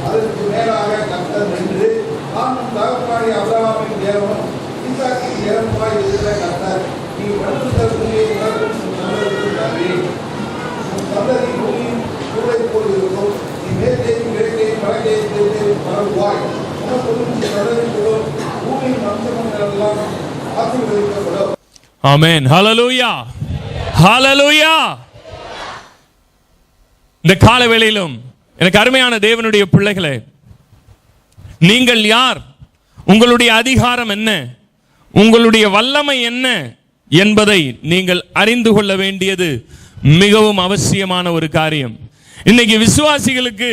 அதற்கு மேலாக கர்த்தர் நின்று, நான் உன் தகப்பனாகிய ஆபிரகாமின் தேவனும் ஈசாக்கின் தேவனுமாய் இருக்கிற கர்த்தர், நீ படுத்த பூமியை உனக்கும் உன் சந்ததிக்கும் தருவேன். உன் சந்ததி பூமியின் சூளை போல் இருக்கும். நீ மேற்கையும் கிழக்கையும் வடக்கையும் தெற்கையும் பரவுவாய். உனக்கும் உன் சந்ததிக்கும் பூமியின் வம்சங்கள் எல்லாம் ஆசீர்வதிக்கப்படும். ஆமென். ஹல்லேலூயா, ஹல்லேலூயா. இந்த கால வேளையிலும் எனக்கு அருமையான தேவனுடைய பிள்ளைகளே, நீங்கள் யார், உங்களுடைய அதிகாரம் என்ன, உங்களுடைய வல்லமை என்ன என்பதை நீங்கள் அறிந்து கொள்ள வேண்டியது மிகவும் அவசியமான ஒரு காரியம். இன்னைக்கு விசுவாசிகளுக்கு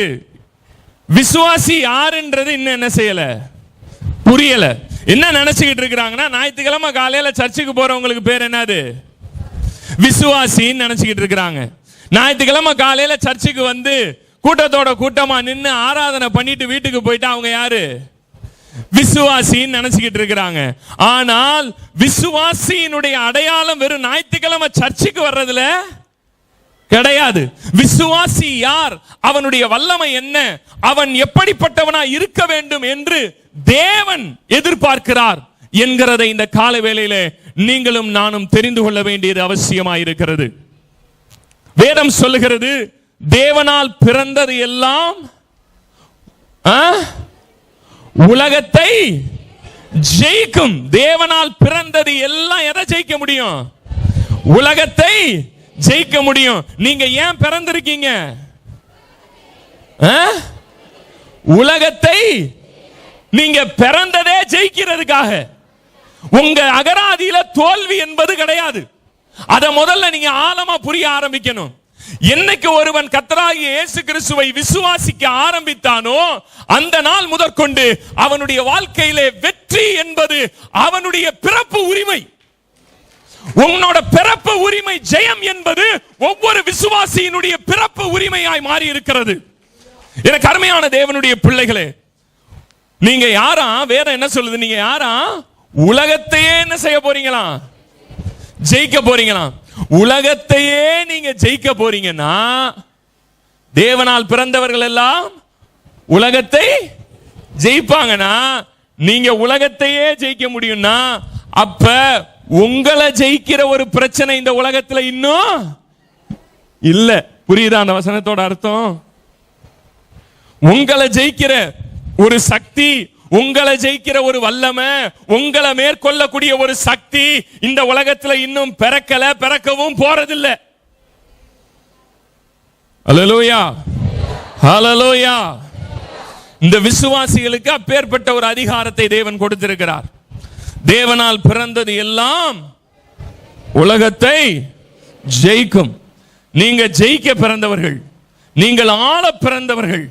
விசுவாசி யாருன்றது இன்னும் என்ன செய்யல, புரியல. என்ன நினைச்சுக்கிட்டு இருக்கிறாங்கன்னா, ஞாயிற்றுக்கிழமை காலையில சர்ச்சுக்கு போறவங்களுக்கு பேர் என்னது, விசுவாசின்னு நினைச்சுக்கிட்டு இருக்கிறாங்க. ஞாயிற்றுக்கிழமை காலையில சர்ச்சுக்கு வந்து கூட்டத்தோட கூட்டமா நின்று ஆராதனை பண்ணிட்டு வீட்டுக்கு போயிட்டு அவங்க யாரு, விசுவாசின்னு நினைச்சுக்கிட்டு இருக்கிறாங்க. ஆனால் விசுவாசியினுடைய அடையாளம் வெறும் ஞாயிற்றுக்கிழமை சர்ச்சுக்கு வர்றதுல கிடையாது. விசுவாசி யார், அவனுடைய வல்லமை என்ன, அவன் எப்படிப்பட்டவனா இருக்க வேண்டும் என்று தேவன் எதிர்பார்க்கிறார் என்கிறதை இந்த கால வேளையிலே நீங்களும் நானும் தெரிந்து கொள்ள வேண்டியது அவசியமாயிருக்கிறது. வேதம் சொல்லுகிறது, தேவனால் பிறந்தது எல்லாம் உலகத்தை ஜெயிக்கும். தேவனால் பிறந்தது எல்லாம் எதை ஜெயிக்க முடியும், உலகத்தை ஜெயிக்க முடியும். நீங்க ஏன் பிறந்திருக்கீங்க, உலகத்தை நீங்க பிறந்ததே ஜெயிக்கிறதுக்காக. உங்க அகராதியில தோல்வி என்பது கிடையாது. அதை முதல்ல நீங்க ஆழமா புரிய ஆரம்பிக்கணும். என்னைக்கு ஒருவன் கர்த்தராகிய இயேசு கிறிஸ்துவை விசுவாசிக்க ஆரம்பித்தானோ அந்த நாள் முதற்கொண்டு அவனுடைய வாழ்க்கையிலே வெற்றி என்பது அவனுடைய பிறப்பு உரிமை. உன்னோட பிறப்பு உரிமை, ஜெயம் என்பது ஒவ்வொரு விசுவாசியினுடைய பிறப்பு உரிமையாய் மாறி இருக்கிறது. எனக்கு அருமையான தேவனுடைய பிள்ளைகளே, நீங்க யாரா, வேற என்ன சொல்லுது, நீங்க யாரா, உலகத்தையே என்ன செய்ய போறீங்களா, ஜெயிக்க போறீங்களா. உலகத்தையே நீங்க ஜெயிக்க போறீங்கன்னா, தேவனால் பிறந்தவர்கள் எல்லாம் உலகத்தை ஜெயிப்பாங்கன்னா, நீங்க உலகத்தையே ஜெயிக்க முடியும்னா, அப்ப உங்களை ஜெயிக்கிற ஒரு பிரச்சனை இந்த உலகத்துல இன்னும் இல்ல. புரியுதா அந்த வசனத்தோட அர்த்தம்? உங்களை ஜெயிக்கிற ஒரு சக்தி, உங்களை ஜெயிக்கிற ஒரு வல்லமை, உங்களை மேற்கொள்ளக்கூடிய ஒரு சக்தி இந்த உலகத்துல இன்னும் பிறக்கல, பிறக்கவும் போறதில்லை. ஹல்லேலூயா, ஹல்லேலூயா. இந்த விசுவாசிகளுக்கு அப்பேற்பட்ட ஒரு அதிகாரத்தை தேவன் கொடுத்திருக்கிறார். தேவனால் பிறந்தது எல்லாம் உலகத்தை ஜெயிக்கும். நீங்க ஜெயிக்க பிறந்தவர்கள், நீங்கள் ஆள பிறந்தவர்கள்.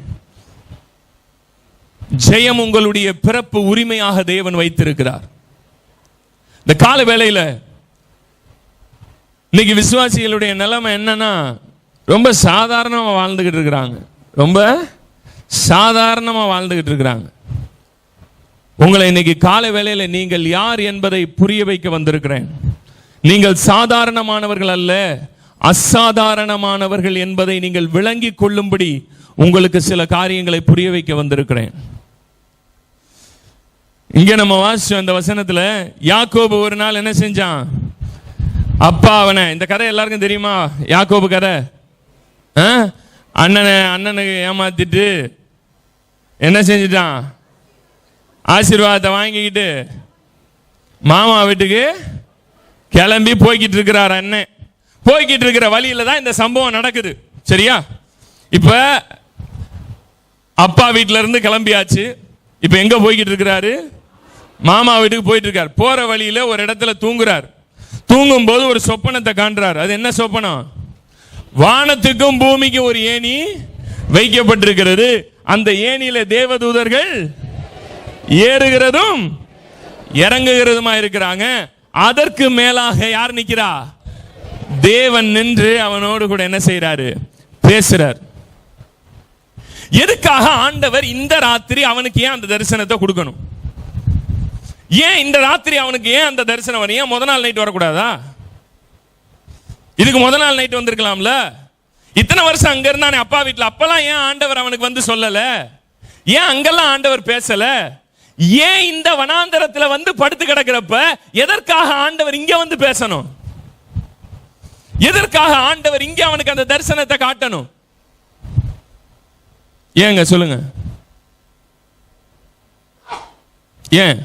ஜெயம் உங்களுடைய பிறப்பு உரிமையாக தேவன் வைத்திருக்கிறார். இந்த கால வேளையில இன்னைக்கு விசுவாசிகளுடைய நிலைமை என்னன்னா, ரொம்ப சாதாரணமா வாழ்ந்துகிட்டு இருக்கிறாங்க, ரொம்ப சாதாரணமா வாழ்ந்துகிட்டு இருக்கிறாங்க. உங்களை இன்னைக்கு கால வேளையில நீங்கள் யார் என்பதை புரிய வைக்க வந்திருக்கிறேன். நீங்கள் சாதாரணமானவர்கள் அல்ல, அசாதாரணமானவர்கள் என்பதை நீங்கள் விளங்கிக் கொள்ளும்படி உங்களுக்கு சில காரியங்களை புரிய வைக்க வந்திருக்கிறேன். இங்க நம்ம வாசிச்சோம் இந்த வசனத்துல, யாக்கோபு ஒரு நாள் என்ன செஞ்சான், அப்பா அவனை, இந்த கதை எல்லாருக்கும் தெரியுமா, யாக்கோபு கதை. அண்ணனுக்கு ஏமாத்திட்டு என்ன செஞ்சிட்டான், ஆசீர்வாதத்தை வாங்கிக்கிட்டு மாமா வீட்டுக்கு கிளம்பி போய்கிட்டு இருக்கிறார். அண்ணன் போய்கிட்டு இருக்கிற வழியில தான் இந்த சம்பவம் நடக்குது. சரியா? இப்ப அப்பா வீட்டுல இருந்து கிளம்பியாச்சு. இப்ப எங்க போய்கிட்டு இருக்கிறாரு, மாமா வீட்டுக்கு போயிட்டு இருக்காரு. போற வழியில ஒரு இடத்துல தூங்குறார். தூங்கும் போது ஒரு சொப்பனத்தை காண்றார். அது என்ன சொப்பனம், வானத்துக்கும் பூமிக்கும் ஒரு ஏணி வைக்கப்பட்டிருக்கிறது. அந்த ஏணியில தேவதூதர்கள் ஏறுகிறதும் இறங்குகிறதுமா இருக்கிறாங்க. அதற்கு மேலாக யார் நிக்கிறா, தேவன் நின்று அவனோடு கூட என்ன செய்யறாரு, பேசுறார். எதுக்காக ஆண்டவர் இந்த ராத்திரி அவனுக்கு ஏன் அந்த தரிசனத்தை கொடுக்கணும்? ஏன் இந்த ராத்திரி அவனுக்கு ஏன் அந்த தரிசனம் வரும்? ஏன் முத நாள் நைட் வரக்கூடாதா? இதுக்கு முத நாள் நைட் வந்திருக்கலாம்ல. இத்தனை வருஷம் அங்க இருந்தானே அப்பா வீட்டில், அப்பெல்லாம் ஏன் ஆண்டவர் அவனுக்கு வந்து சொல்லல? ஏன் அங்கெல்லாம் ஆண்டவர் பேசல? ஏன் இந்த வனாந்தரத்தில் வந்து படுத்து கிடக்கிறப்ப எதற்காக ஆண்டவர் இங்க வந்து பேசணும்? எதற்காக ஆண்டவர் இங்க அவனுக்கு அந்த தரிசனத்தை காட்டணும்? ஏங்க சொல்லுங்க, ஏன்?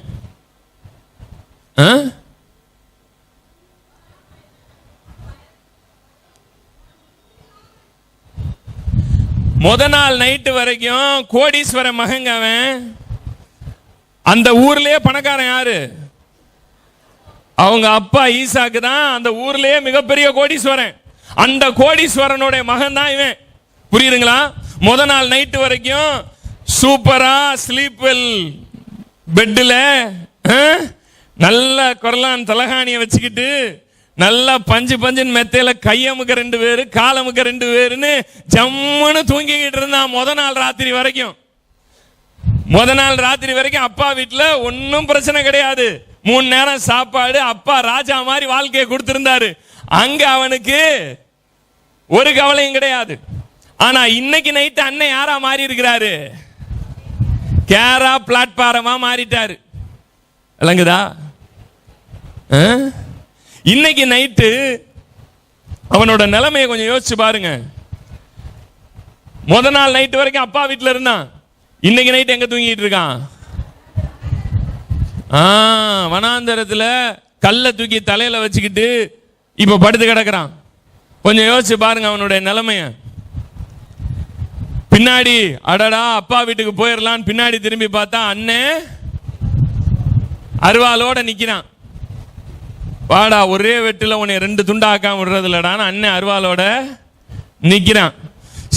முத நாள் நைட்டு வரைக்கும் கோடீஸ்வர மகங்க அவன். அந்த ஊர்லயே பணக்காரன் யாரு? அவங்க அப்பா ஈசாக்கு தான் அந்த ஊர்லயே மிகப்பெரிய கோடீஸ்வரன். அந்த கோடீஸ்வரனோட மகன் தான் இவன். புரியுதுங்களா? முத நாள் நைட்டு வரைக்கும் சூப்பரா ஸ்லீப்வெல் பெட்ல நல்ல குரலான் தலகாணியை வச்சுக்கிட்டு நல்லா பஞ்சு பஞ்சுன்னு மெத்தையில கையமுக்க 2 பேரு காலமுக்க 2 பேருன்னு ஜம்முன்னு தூங்கிக்கிட்டு இருந்தான் முத நாள் ராத்திரி வரைக்கும். முத நாள் ராத்திரி வரைக்கும் அப்பா வீட்டுல ஒன்னும் பிரச்சனை கிடையாது. 3 நேரம் சாப்பாடு. அப்பா ராஜா மாதிரி வாழ்க்கையை கொடுத்திருந்தாரு. அங்க அவனுக்கு ஒரு கவலையும் கிடையாது. ஆனா இன்னைக்கு நைட்டு அண்ணன் யாரா மாறி இருக்கிறாரு? கேரா பிளாட்பாரமா மாறிட்டாரு. விளங்குதா? இன்னைக்கு நைட்டு அவனோட நிலைமையை கொஞ்சம் யோசிச்சு பாருங்க. முத நாள் நைட்டு வரைக்கும் அப்பா வீட்டில் இருந்தான். இன்னைக்கு நைட்டு எங்க தூங்கிட்டு இருக்கான்? வனாந்தரத்தில் கல்லை தூக்கி தலையில வச்சுக்கிட்டு இப்ப படுத்து கிடக்குறான். கொஞ்சம் யோசிச்சு பாருங்க அவனுடைய நிலைமைய. பின்னாடி அடடா அப்பா வீட்டுக்கு போயிடலான்னு பின்னாடி திரும்பி பார்த்தா அண்ணன் அருவாளோட நிக்கிறான். வாடா ஒரே வெட்டுல உன்னை 2 துண்டாக்காம விடுறது இல்லடான்னு அண்ணன் அருவாளோட நிக்கிறான்.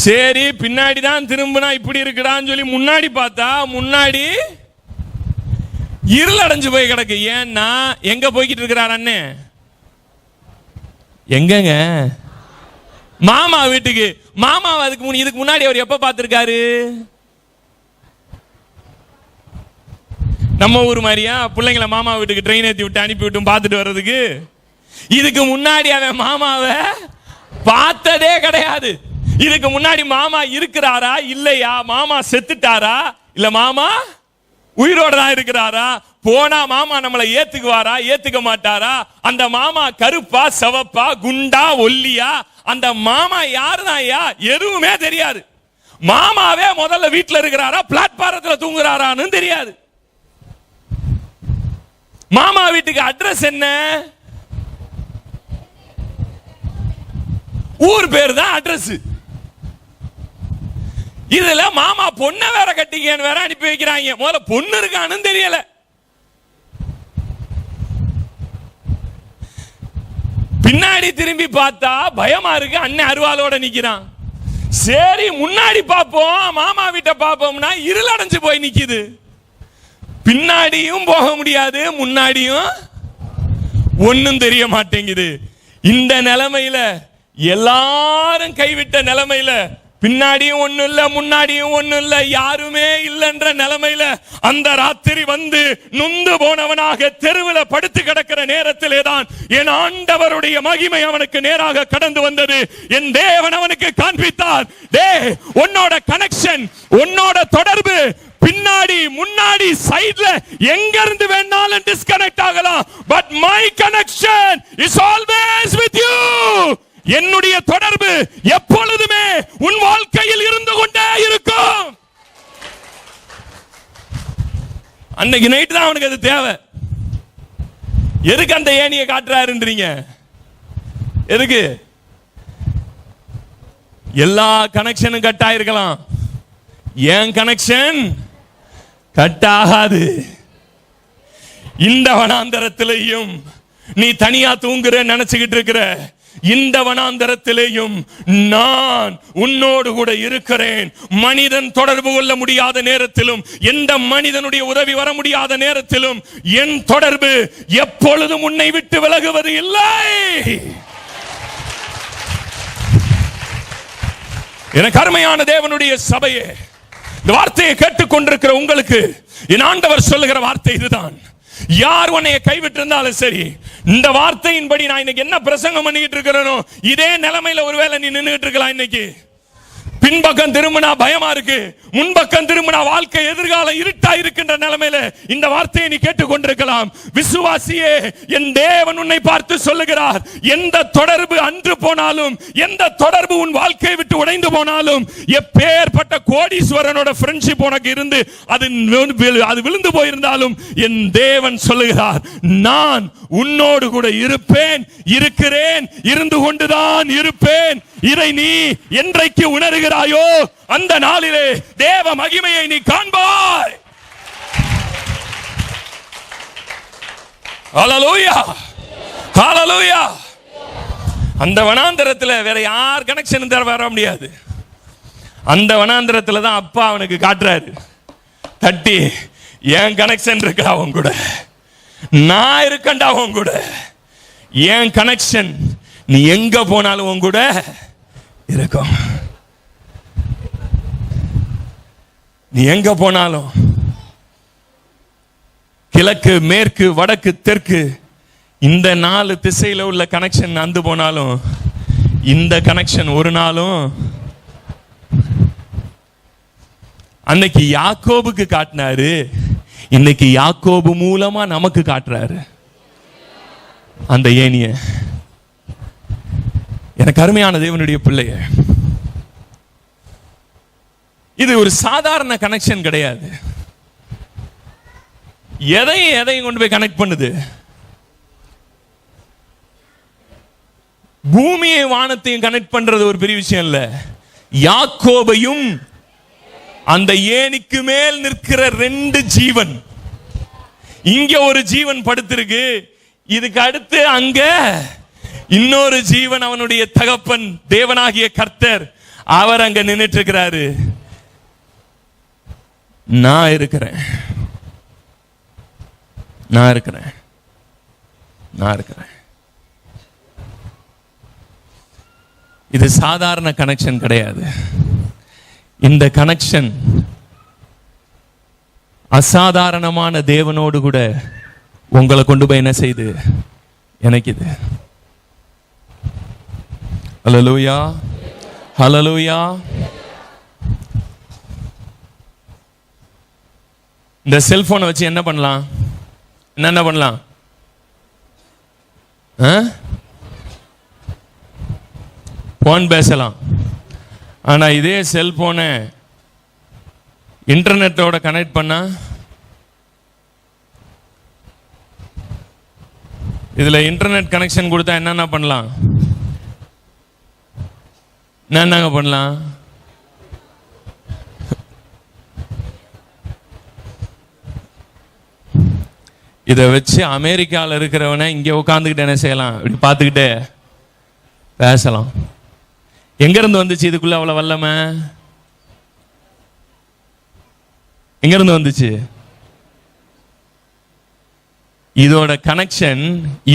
சரி பின்னாடி தான் திரும்பினா இப்படி இருக்குடான்னு சொல்லி முன்னாடி பார்த்தா முன்னாடி இருள் அடைஞ்சு போய் கிடக்கு. ஏன்னா எங்க போய்கிட்டு இருக்கிறார் அண்ணன்? எங்கங்க? மாமா வீட்டுக்கு. மாமா இதுக்கு முன்னாடி அவர் எப்ப பார்த்திருக்காரு? நம்ம ஊர் மாதிரியா பிள்ளைங்களை மாமா வீட்டுக்கு ட்ரெயின் ஏற்றி விட்டு அனுப்பி விட்டு பார்த்துட்டு வர்றதுக்கு? இதுக்கு முன்னாடி அவன் மாமாவை பார்த்ததே கிடையாது. இதுக்கு முன்னாடி மாமா இருக்கிறாரா இல்லையா? மாமா செத்துட்டாரா இல்ல மாமா உயிரோட தான் இருக்கிறாரா? போனா மாமா நம்மளை ஏத்துக்குவாரா ஏத்துக்க மாட்டாரா? அந்த மாமா கருப்பா சிவப்பா குண்டா ஒல்லியா? அந்த மாமா யாருதான் ஐயா? எதுவுமே தெரியாது. மாமாவே முதல்ல வீட்டுல இருக்கிறாரா பிளாட்பாரத்தில் தூங்குறாரான்னு தெரியாது. மாமா வீட்டுக்கு அட்ரஸ் என்ன? ஊர் பேர் தான் அட்ரஸ். இதுல மாமா பொண்ணை வேற கட்டிக்கன்னு வேற அனுப்பி வைக்கிறாங்க. முதல்ல பொண்ணு இருக்கான்னு தெரியல. பின்னாடி திரும்பி பார்த்தா பயமா இருக்கு. அண்ணன் அருவாளோட நிக்கிறான். சரி முன்னாடி பாப்போம் மாமா வீட்டை பாப்போம்னா இருள் அடைஞ்சு போய் நிக்குது. பின்னாடியும் போக முடியாது, முன்னாடியும் ஒன்னும் தெரிய மாட்டேங்குது. இந்த நிலைமையில எல்லாரும் கைவிட்ட நிலைமையில பின்னாடியும் ஒண்ணு இல்ல முன்னாடியும் ஒண்ணு இல்ல யாருமே இல்லைன்ற நிலைமையில அந்த ராத்திரி வந்து நொந்து போனவனாக தெருவில் படுத்து கிடக்கிற நேரத்திலே தான் என் ஆண்டவருடைய மகிமை அவனுக்கு நேராக கடந்து வந்தது. என் தேவன் அவனுக்கு காண்பித்தார். உன்னோட கனெக்ஷன், உன்னோட தொடர்பு பின்னாடி முன்னாடி சைடுல எங்க இருந்து வேணாலும் டிஸ்கனெக்ட் ஆகலாம். But my connection is always with you. என்னுடைய தொடர்பு எப்பொழுதுமே உன் வாழ்க்கையில் இருந்து கொண்டே இருக்கும். அன்னைக்கு நைட் தான் அவனுக்கு அது தேவை. எதுக்கு அந்த ஏணியை காட்டுறாருன்றீங்க? எதுக்கு? எல்லா கனெக்ஷனும் கட் ஆயிருக்கலாம். ஏன் கனெக்ஷன் கட் ஆகாது. இந்த வனாந்தரத்திலேயும் நீ தனியா தூங்குற நினைச்சுக்கிட்டு இருக்கிற இந்த வனாந்தரத்திலேயும் நான் உன்னோடு கூட இருக்கிறேன். மனிதன் தொடர்பு கொள்ள முடியாத நேரத்திலும், எந்த மனிதனுடைய உதவி வர முடியாத நேரத்திலும் என் தொடர்பு எப்பொழுதும் உன்னை விட்டு விலகுவது இல்லை. எனக்கு அருமையான தேவனுடைய சபையே, இந்த வார்த்தையை கேட்டுக்கொண்டிருக்கிற உங்களுக்கு என் ஆண்டவர் சொல்லுகிற வார்த்தை இதுதான். யார் உன்னைய கைவிட்டு இருந்தாலும் சரி, இந்த வார்த்தையின்படி நான் இன்னைக்கு என்ன பிரசங்கம் பண்ணிட்டு இருக்கிறேனோ இதே நிலைமையில ஒருவேளை நீ நின்றுட்டு இருக்கலாம். இன்னைக்கு பின்பக்கம் திரும்பினா பயமா இருக்கு, முன்பக்கம் திரும்பினா வாழ்க்கை எதிர்காலம் இருட்டா இருக்கின்ற நிலைமையில இந்த வார்த்தையை நீ கேட்டுக்கொண்டிருக்கலாம். விசுவாசியே, என் தேவன் உன்னை பார்த்து சொல்லுகிறார், எந்த தொடர்பு அன்று போனாலும், எந்த தொடர்பு உன் வாழ்க்கையை விட்டு உடைந்து போனாலும், எப்பேற்பட்ட கோடீஸ்வரனோட ஃப்ரெண்ட்ஷிப் உனக்கு இருந்து அது விழுந்து போயிருந்தாலும், என் தேவன் சொல்லுகிறார், நான் உன்னோடு கூட இருப்பேன், இருக்கிறேன், இருந்து கொண்டுதான் இருப்பேன். இதை நீ என்றைக்கு உணர்கிறாயோ அந்த நாளிலே தேவ மகிமையை நீ காண்பாய். ஹல்லேலூயா, ஹல்லேலூயா. அந்த வனாந்தரத்தில் வேற யார் கனெக்ஷன் வர முடியாது. அந்த வனாந்தரத்தில் தான் அப்பா அவனுக்கு காட்டுறாரு, தட்டி என் கனெக்ஷன் இருக்கா அவன் கூட, நான் இருக்கண்டா அவன் கூட, என் கனெக்ஷன் நீ எங்க போனாலும் உன் கூட இருக்கும். நீ எங்க போனாலும், கிழக்கு மேற்கு வடக்கு தெற்கு, இந்த 4 திசையில உள்ள கனெக்ஷன் அந்து போனாலும், இந்த கனெக்ஷன் ஒரு நாளும் அன்னைக்கு யாக்கோபுக்கு காட்டினாரு, இன்னைக்கு யாக்கோபு மூலமா நமக்கு காட்டுறாரு அந்த ஏணிய. எனக்கு அருமையான தேவனுடைய பிள்ளைய, இது ஒரு சாதாரண கனெக்ஷன் கிடையாது. எதையும் கொண்டு போய் கனெக்ட் பண்ணுது. பூமியை வானத்தையும் கனெக்ட் பண்றது ஒரு பெரிய விஷயம் இல்ல. யாக்கோபையும் அந்த ஏணிக்கு மேல் நிற்கிற 2 ஜீவன், இங்க ஒரு ஜீவன் படுத்திருக்கு, இதுக்கு அடுத்து அங்க இன்னொரு ஜீவன், அவனுடைய தகப்பன் தேவனாகிய கர்த்தர், அவர் அங்க நின்னுட்டு இருக்கிறாரு. நான் இருக்கிறேன், நான் இருக்கிறேன், நான் இருக்கிறேன். இது சாதாரண கனெக்ஷன் கிடையாது. இந்த கனெக்ஷன் அசாதாரணமான தேவனோடு கூட உங்களை கொண்டு போய் என்ன செய்து இணைக்குது. ஹல்லேலூயா, ஹல்லேலூயா. இந்த செல்போனை வச்சு என்ன பண்ணலாம், என்ன பண்ணலாம்? போன் பேசலாம். ஆனா இதே செல்போனை இன்டர்நெட்டோட கனெக்ட் பண்ணா, இதுல இன்டர்நெட் கனெக்ஷன் கொடுத்தா என்னென்ன பண்ணலாம், என்னங்க பண்ணலாம்? இதை வச்சு அமெரிக்காவில் இருக்கிறவனை இங்க உட்காந்துக்கிட்டு என்ன செய்யலாம், இப்படி பார்த்துக்கிட்டே பேசலாம். எங்க இருந்து வந்துச்சு இதுக்குள்ள அவ்வளவு வல்லமை? எங்க இருந்து வந்துச்சு? இதோட கனெக்ஷன்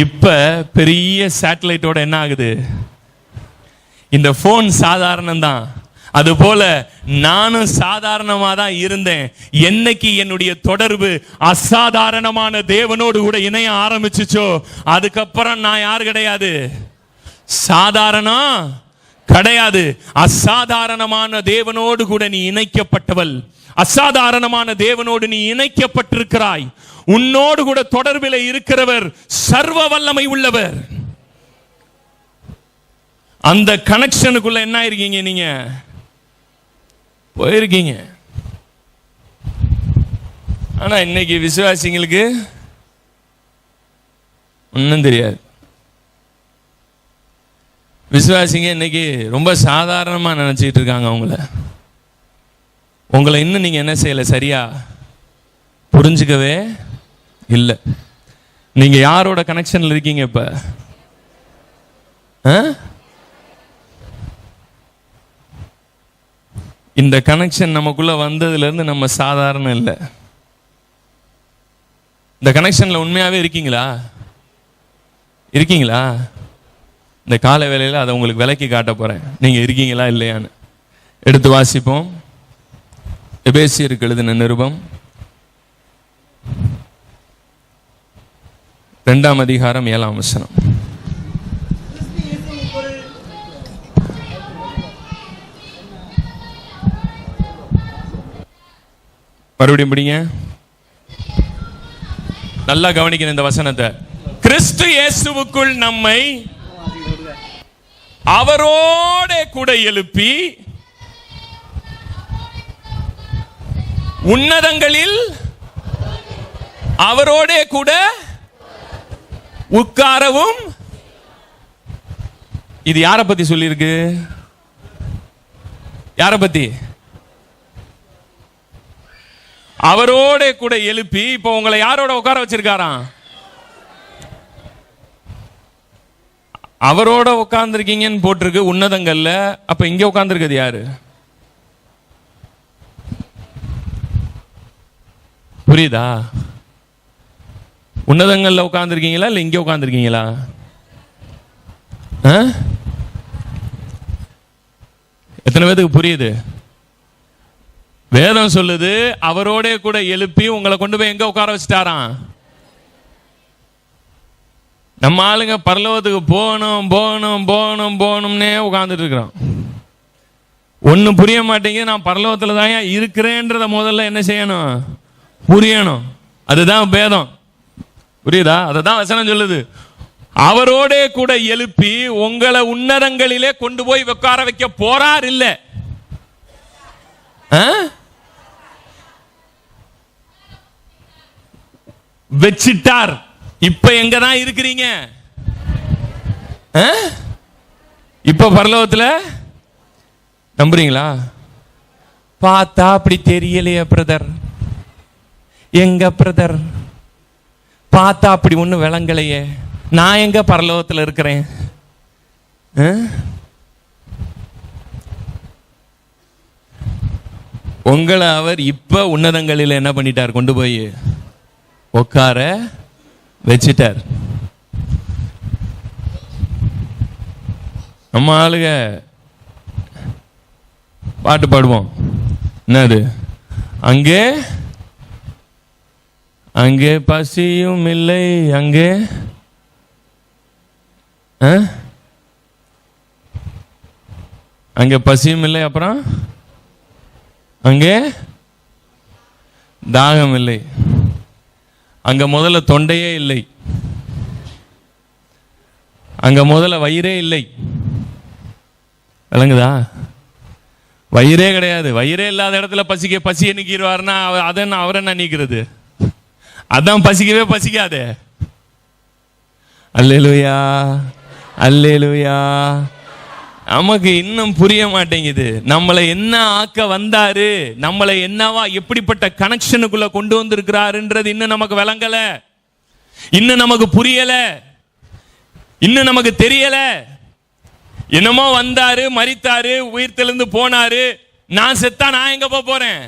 இப்ப பெரிய சேட்டலைட்டோட என்ன ஆகுது? இந்த போன் சாதாரணம் தான், அது போல நானும் சாதாரணமா தான் இருந்தேன். என்னைக்கு என்னுடைய தொடர்பு அசாதாரணமான தேவனோடு கூட இணைய ஆரம்பிச்சுச்சோ, அதுக்கப்புறம் நான் யார் கிடையாது, சாதாரணம் கிடையாது. அசாதாரணமான தேவனோடு கூட நீ இணைக்கப்பட்டவள், அசாதாரணமான தேவனோடு நீ இணைக்கப்பட்டிருக்கிறாய். உன்னோடு கூட தொடர்பில் இருக்கிறவர் சர்வ வல்லமை உள்ளவர். அந்த கனெக்ஷனுக்குள்ள என்ன இருக்கீங்க, நீங்க போயிருக்கீங்க. ஆனா இன்னைக்கு விசுவாசிங்களுக்கு ஒன்னும் தெரியாது. விசுவாசிங்க இன்னைக்கு ரொம்ப சாதாரணமா நினைச்சிட்டு இருக்காங்க. உங்களை இன்னும் நீங்க என்ன செய்யல, சரியா புரிஞ்சுக்கவே இல்லை. நீங்க யாரோட கனெக்ஷன்ல இருக்கீங்க இப்ப? இந்த கனெக்ஷன் நமக்குள்ள வந்ததுல இருந்து நம்ம சாதாரணம் இல்லை. இந்த கனெக்ஷன்ல உண்மையாவே இருக்கீங்களா? இருக்கீங்களா? இந்த கால வேளையில அதை உங்களுக்கு விலக்கி காட்ட போறேன், நீங்க இருக்கீங்களா இல்லையான்னு. எடுத்து வாசிப்போம். எபேசியருக்கு எழுதின நிருபம் 2ஆம் அதிகாரம் 7ஆம் வசனம். மறுபடியும் படிங்க. நல்லா கவனிக்கணும் இந்த வசனத்தை. கிறிஸ்து இயேசுவுக்குள் நம்மை அவரோட கூட எழுப்பி உன்னதங்களில் அவரோட கூட உட்காரவும். இது யாரை பத்தி சொல்லியிருக்கு? யாரை பத்தி? அவரோட கூட எழுப்பி இப்போ உங்களை யாரோட உட்கார வச்சிருக்காராம்? அவரோட உட்கார்ந்துருக்கீங்கன்னு போட்டிருக்கு உன்னதங்கள்ல. அப்ப இங்க உட்கார்ந்துருக்கிறது யாரு? புரியுதா? உன்னதங்கள்ல உட்கார்ந்துருக்கீங்களா இல்ல இங்க உட்கார்ந்துருக்கீங்களா? எத்தனை பேருக்கு புரியுது? வேதம் சொல்லுது அவரோட கூட எழுப்பி உங்களை கொண்டு போய் எங்க உட்கார வச்சுட்டாராம்? நம்ம ஆளுங்க பரலோகத்துக்கு போகணும் போகணும் போகணும் போகணும்னே உட்கார்ந்துட்டு இருக்கிறோம். ஒன்னும் புரிய மாட்டேங்குது. நான் பரலோகத்துல தான் இருக்கிறேன்றத முதல்ல என்ன செய்யணும்? புரியணும். அதுதான் வேதம். புரியுதா? அதுதான் வசனம் சொல்லுது. அவரோட கூட எழுப்பி உங்களை உன்னதங்களிலே கொண்டு போய் உட்கார வைக்க போறார். இல்ல வச்சிட்டார். இப்ப எங்க தான் இருக்கிறீங்க? இப்ப பரலோகத்துல நம்புறீங்களா? பார்த்தா அப்படி தெரியலையே பிரதர். எங்க பிரதர் பார்த்தா அப்படி ஒண்ணு விளங்கலையே. நான் எங்க பரலோகத்துல இருக்கிறேன்? உங்களை அவர் இப்ப உன்னதங்களில் என்ன பண்ணிட்டார்? கொண்டு போய் உட்கார வச்சிட்டார். நம்ம ஆளுங்க பாட்டு பாடுவோம். என்னது? அங்கே அங்கே பசியும் இல்லை, அங்கே அங்கே பசியும் இல்லை, அப்புறம் அங்கே தாகம் இல்லை, அங்க முதல்ல தொண்டையே இல்லை, அங்க முதல்ல வயிறே இல்லை. விளங்குதா? வயிறே கிடையாது. வயிறே இல்லாத இடத்துல பசியை நீக்கிடுவாருன்னா அதென்ன அவர் என்ன நீக்கிறது? அதான் பசிக்கவே பசிக்காதே. அல்லேலூயா அல்லேலூயா. நமக்கு இன்னும் புரிய மாட்டேங்குது. நம்மளை என்ன ஆக்க வந்தாரு, நம்மளை என்னவா எப்படிப்பட்ட கனெக்ஷனுக்குள்ள கொண்டு வந்திருக்கிறாருன்றது இன்னும் நமக்கு விளங்கல, இன்னும் நமக்கு புரியல, இன்னும் நமக்கு தெரியல. என்னமோ வந்தாரு, மரித்தாரு, உயிர்த்தெழுந்து போனாரு. நான் செத்தா நான் எங்க போறேன்?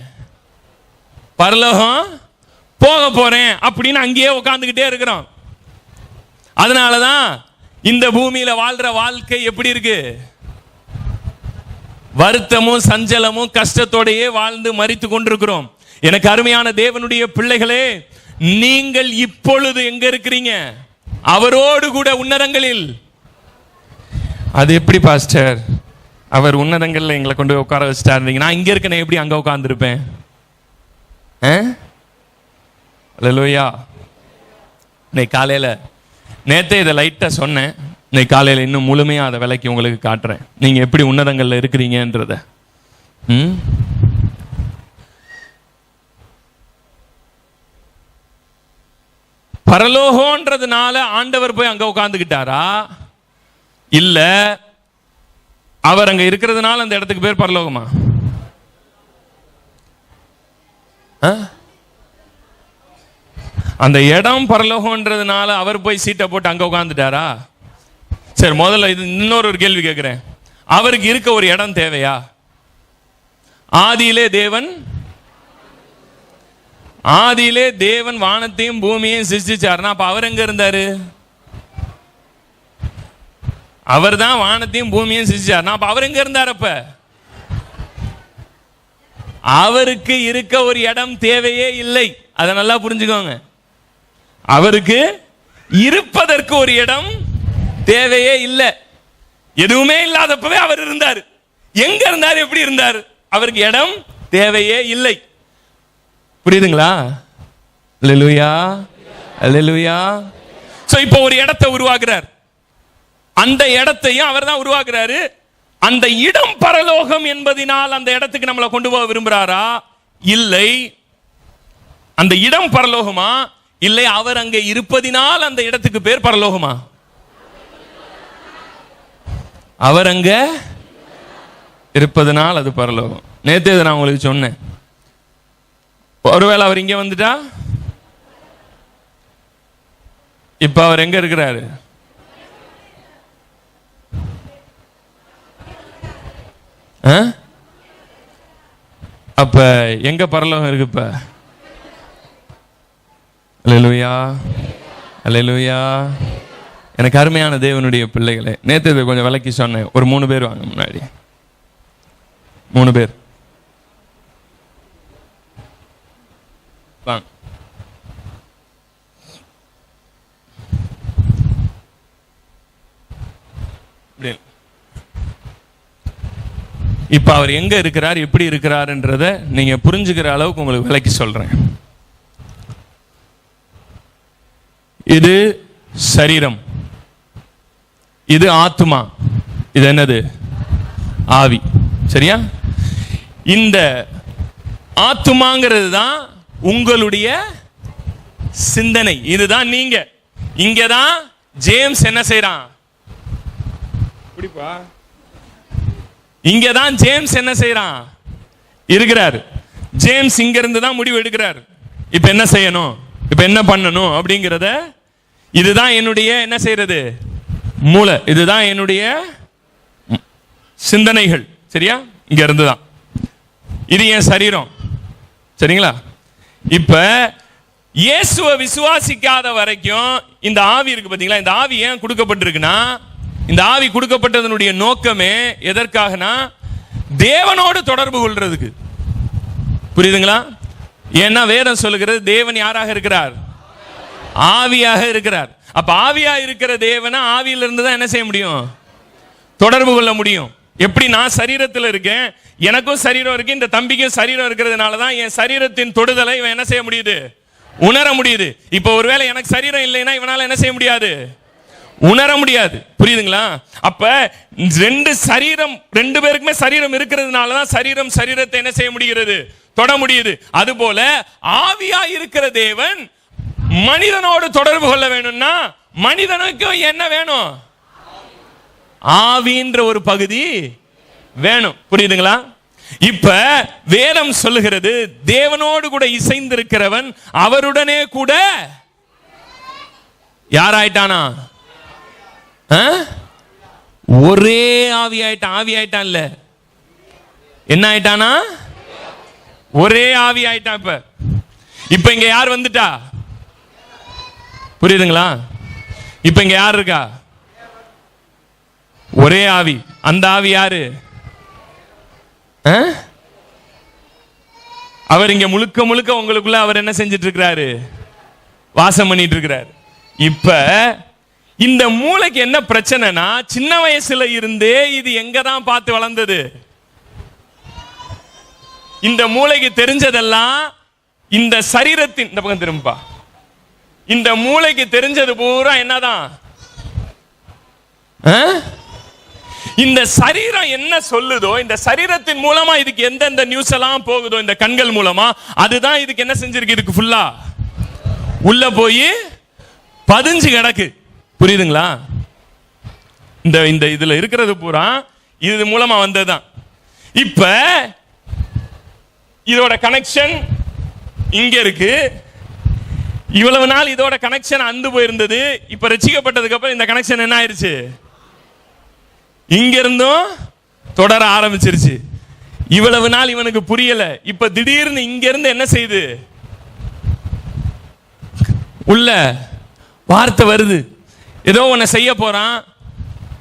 பரலோகம் போக போறேன் அப்படின்னு அங்கேயே உட்கார்ந்துகிட்டே இருக்கிறோம். அதனாலதான் இந்த பூமியில வாழ்ற வாழ்க்கை எப்படி இருக்கு? வருத்தமும் சஞ்சலமும் கஷ்டத்தோடையே வாழ்ந்து மரித்து கொண்டிருக்கிறோம். எனக்கு அருமையான தேவனுடைய பிள்ளைகளே, நீங்கள் இப்பொழுது எங்க இருக்கிறீங்க? அவரோடு கூட உன்னதங்களில். அது எப்படி பாஸ்டர்? அவர் உன்னதங்கள்ல எங்களை கொண்டு போய் உட்கார வச்சுட்டாரு. நான் இங்க இருக்கேன், எப்படி அங்க உட்கார்ந்துருப்பேன்? அல்லேலூயா. இன்னைக்கு காலையில, நேத்தே இதை லைட்டா சொன்னேன், இன்னைக்கு காலையில இன்னும் முழுமையா அதை விளக்கி உங்களுக்கு காட்டுறேன். நீங்க எப்படி உன்னதங்கள்ல இருக்கிறீங்கன்றத. பரலோகம்ன்றதுனால ஆண்டவர் போய் அங்க உட்கார்ந்துகிட்டாரா? இல்ல அவர் அங்க இருக்கிறதுனால அந்த இடத்துக்கு பேர் பரலோகமா? அந்த இடம் பரலோகம்ன்றதுனால அவர் போய் சீட்டை போட்டு அங்க உட்கார்ந்துட்டாரா? சரி, முதல்ல இது இன்னொரு கேள்வி கேட்கிறேன். அவருக்கு இருக்க ஒரு இடம் தேவையா? ஆதியிலே தேவன் வானத்தையும் பூமியையும் சிருஷ்டிச்சாருன்னா அப்ப அவர் எங்க இருந்தாரு? அவர் தான் வானத்தையும் பூமியையும் சிருஷ்டிச்சாருன்னா அப்ப அவர் எங்க இருந்தார்? அப்ப அவருக்கு இருக்க ஒரு இடம் தேவையே இல்லை. அதை நல்லா புரிஞ்சுக்கோங்க. அவருக்கு இருப்பதற்கு ஒரு இடம் தேவையே இல்லை. எதுவுமே இல்லாதப்பவே அவர் இருந்தார். எங்க இருந்தார், எப்படி இருந்தார்? அவருக்கு இடம் தேவையே இல்லை. புரியுதுங்களா? அல்லேலூயா, அல்லேலூயா. சோ இப்போ ஒரு இடத்தை உருவாக்குறார். அந்த இடத்தையும் அவர் தான் உருவாக்குறாரு. அந்த இடம் பரலோகம் என்பதினால் அந்த இடத்துக்கு நம்மளை கொண்டு போக விரும்புறாரா? இல்லை. அந்த இடம் பரலோகமா? இல்லை. அவர் அங்கே இருப்பதினால் அந்த இடத்துக்கு பேர் பரலோகமா? அவர் அங்க இருப்பதனால் அது பரலோகம். நேற்று நான் உங்களுக்கு சொன்னேன். ஒருவேளை அவர் இங்க வந்துட்டா, இப்ப அவர் எங்க இருக்கிறாரு? அப்ப எங்க பரலோகம் இருக்கு? இப்ப அல்லேலூயா, அல்லேலூயா. எனக்கு அருமையான தேவனுடைய பிள்ளைகளே, நேற்று கொஞ்சம் விளக்கி சொன்னேன். ஒரு 3 பேர் வாங்க முன்னாடி. 3 பேர் வாங்க. இப்ப அவர் எங்க இருக்கிறார், எப்படி இருக்கிறார்ன்றத நீங்க புரிஞ்சுக்கிற அளவுக்கு உங்களுக்கு விளக்கி சொல்றேன். இது சரீரம், இது ஆத்மா, இது என்னது? ஆவி. சரியா? இந்த ஆத்மாங்கிறது தான் உங்களுடைய சிந்தனை. இதுதான் நீங்க. இங்கதான் ஜேம்ஸ் என்ன செய்யறான்? இங்கதான் ஜேம்ஸ் என்ன செய்யறான்? இருக்கிறார். ஜேம்ஸ் இங்க இருந்து தான் முடிவு எடுக்கிறார். இப்ப என்ன செய்யணும், இப்ப என்ன பண்ணணும் அப்படிங்கிறத. இதுதான் என்னுடைய என்ன செய்யறது? மூளை. இதுதான் என்னுடைய சிந்தனைகள். சரியா? இங்க இருந்து தான். இது என் சரீரம். சரிங்களா? இப்ப இயேசுவை விசுவாசிக்காத வரைக்கும் இந்த ஆவி இருக்கு பாத்தீங்களா? இந்த ஆவி ஏன் கொடுக்கப்பட்டிருக்குன்னா, இந்த ஆவி கொடுக்கப்பட்டதனுடைய நோக்கமே எதற்காகனா, தேவனோடு தொடர்பு கொள்றதுக்கு. புரியுதுங்களா? ஏன்னா வேதம் சொல்லுகிறது தேவன் யாராக இருக்கிறார்? ஆவியாக இருக்கிறார். அப்ப ஆவியா இருக்கிற தேவனை ஆவியிலிருந்து தான் என்ன செய்ய முடியும்? தொடர்பு கொள்ள முடியும். எப்படி? நான் சரீரத்தில் இருக்கேன், எனக்கும் சரீரம் இருக்கு, இந்த தம்பிக்கும் சரீரம் இருக்கிறதுனால தான் என் சரீரத்தின் தொடுதலை இவன் என்ன செய்ய முடியுது? உணர முடியுது. இப்ப ஒருவேளை எனக்கு சரீரம் இல்லைன்னா இவனால என்ன செய்ய முடியாது? உணர முடியாது. புரியுதுங்களா? அப்ப 2 சரீரம், 2 பேருக்குமே சரீரம் இருக்கிறதுனால தான் சரீரம் சரீரத்தை என்ன செய்ய முடிகிறது? தொட முடியுது. அதுபோல ஆவியா இருக்கிற தேவன் மனிதனோடு தொடர்பு கொள்ள வேணும்னா மனிதனுக்கு என்ன வேணும்? ஆவின்ற ஒரு பகுதி வேணும். புரியுதுங்களா? இப்ப வேதம் சொல்லுகிறது தேவனோடு கூட இசைந்திருக்கிறவன் அவருடனே கூட யாராயிட்டானா? ஒரே ஆவி ஆயிட்டான். ஆவி ஆயிட்டான் இல்ல, என்ன ஆயிட்டானா? ஒரே ஆவி ஆயிட்டான். இப்ப இங்க யார் வந்துட்டா? புரியுதுங்களா? இப்ப இங்க யார் இருக்கா? ஒரே ஆவி. அந்த ஆவி யாரு? அவர் இங்க முழுக்க முழுக்க உங்களுக்குள்ள அவர் என்ன செஞ்சிட்டு இருக்கிறாரு? வாசம் பண்ணிட்டு இருக்கிறார். இப்ப இந்த மூளைக்கு என்ன பிரச்சனைனா, சின்ன வயசுல இருந்தே இது எங்க தான் பார்த்து வளர்ந்தது? இந்த மூளைக்கு தெரிஞ்சதெல்லாம் இந்த சரீரத்தின் இந்த பக்கம் திரும்பா. இந்த மூளைக்கு தெரிஞ்சது பூரா என்னதான்? இந்த சரீரம் என்ன சொல்லுதோ, இந்த சரீரத்தின் மூலமா இதுக்கு எந்தெந்த நியூஸ் எல்லாம் போகுதோ, இந்த கண்கள் மூலமா, அதுதான் இதுக்கு என்ன செஞ்சிருக்கு? இதுக்கு ஃபுல்லா உள்ள போய் பதிஞ்சு கிடக்கு. புரியுதுங்களா? இந்த இந்த இதுல இருக்கிறது பூரா இது மூலமா வந்ததுதான். இப்ப இதோட கனெக்ஷன் இங்க இருக்கு. இவ்வளவு நாள் இதோட கனெக்ஷன் அந்து போயிருந்தது. இப்ப ரட்சிக்கப்பட்டதுக்கு அப்புறம் இந்த கனெக்ஷன் என்ன ஆயிருச்சு? இங்க இருந்தும் தொடர ஆரம்பிச்சிருச்சு. இவ்வளவு நாள் இவனுக்கு புரியல. இப்ப திடீர்னு இங்க இருந்து என்ன செய்யுது? உள்ள வார்த்தை வருது. ஏதோ ஒன்ன செய்ய போறான்,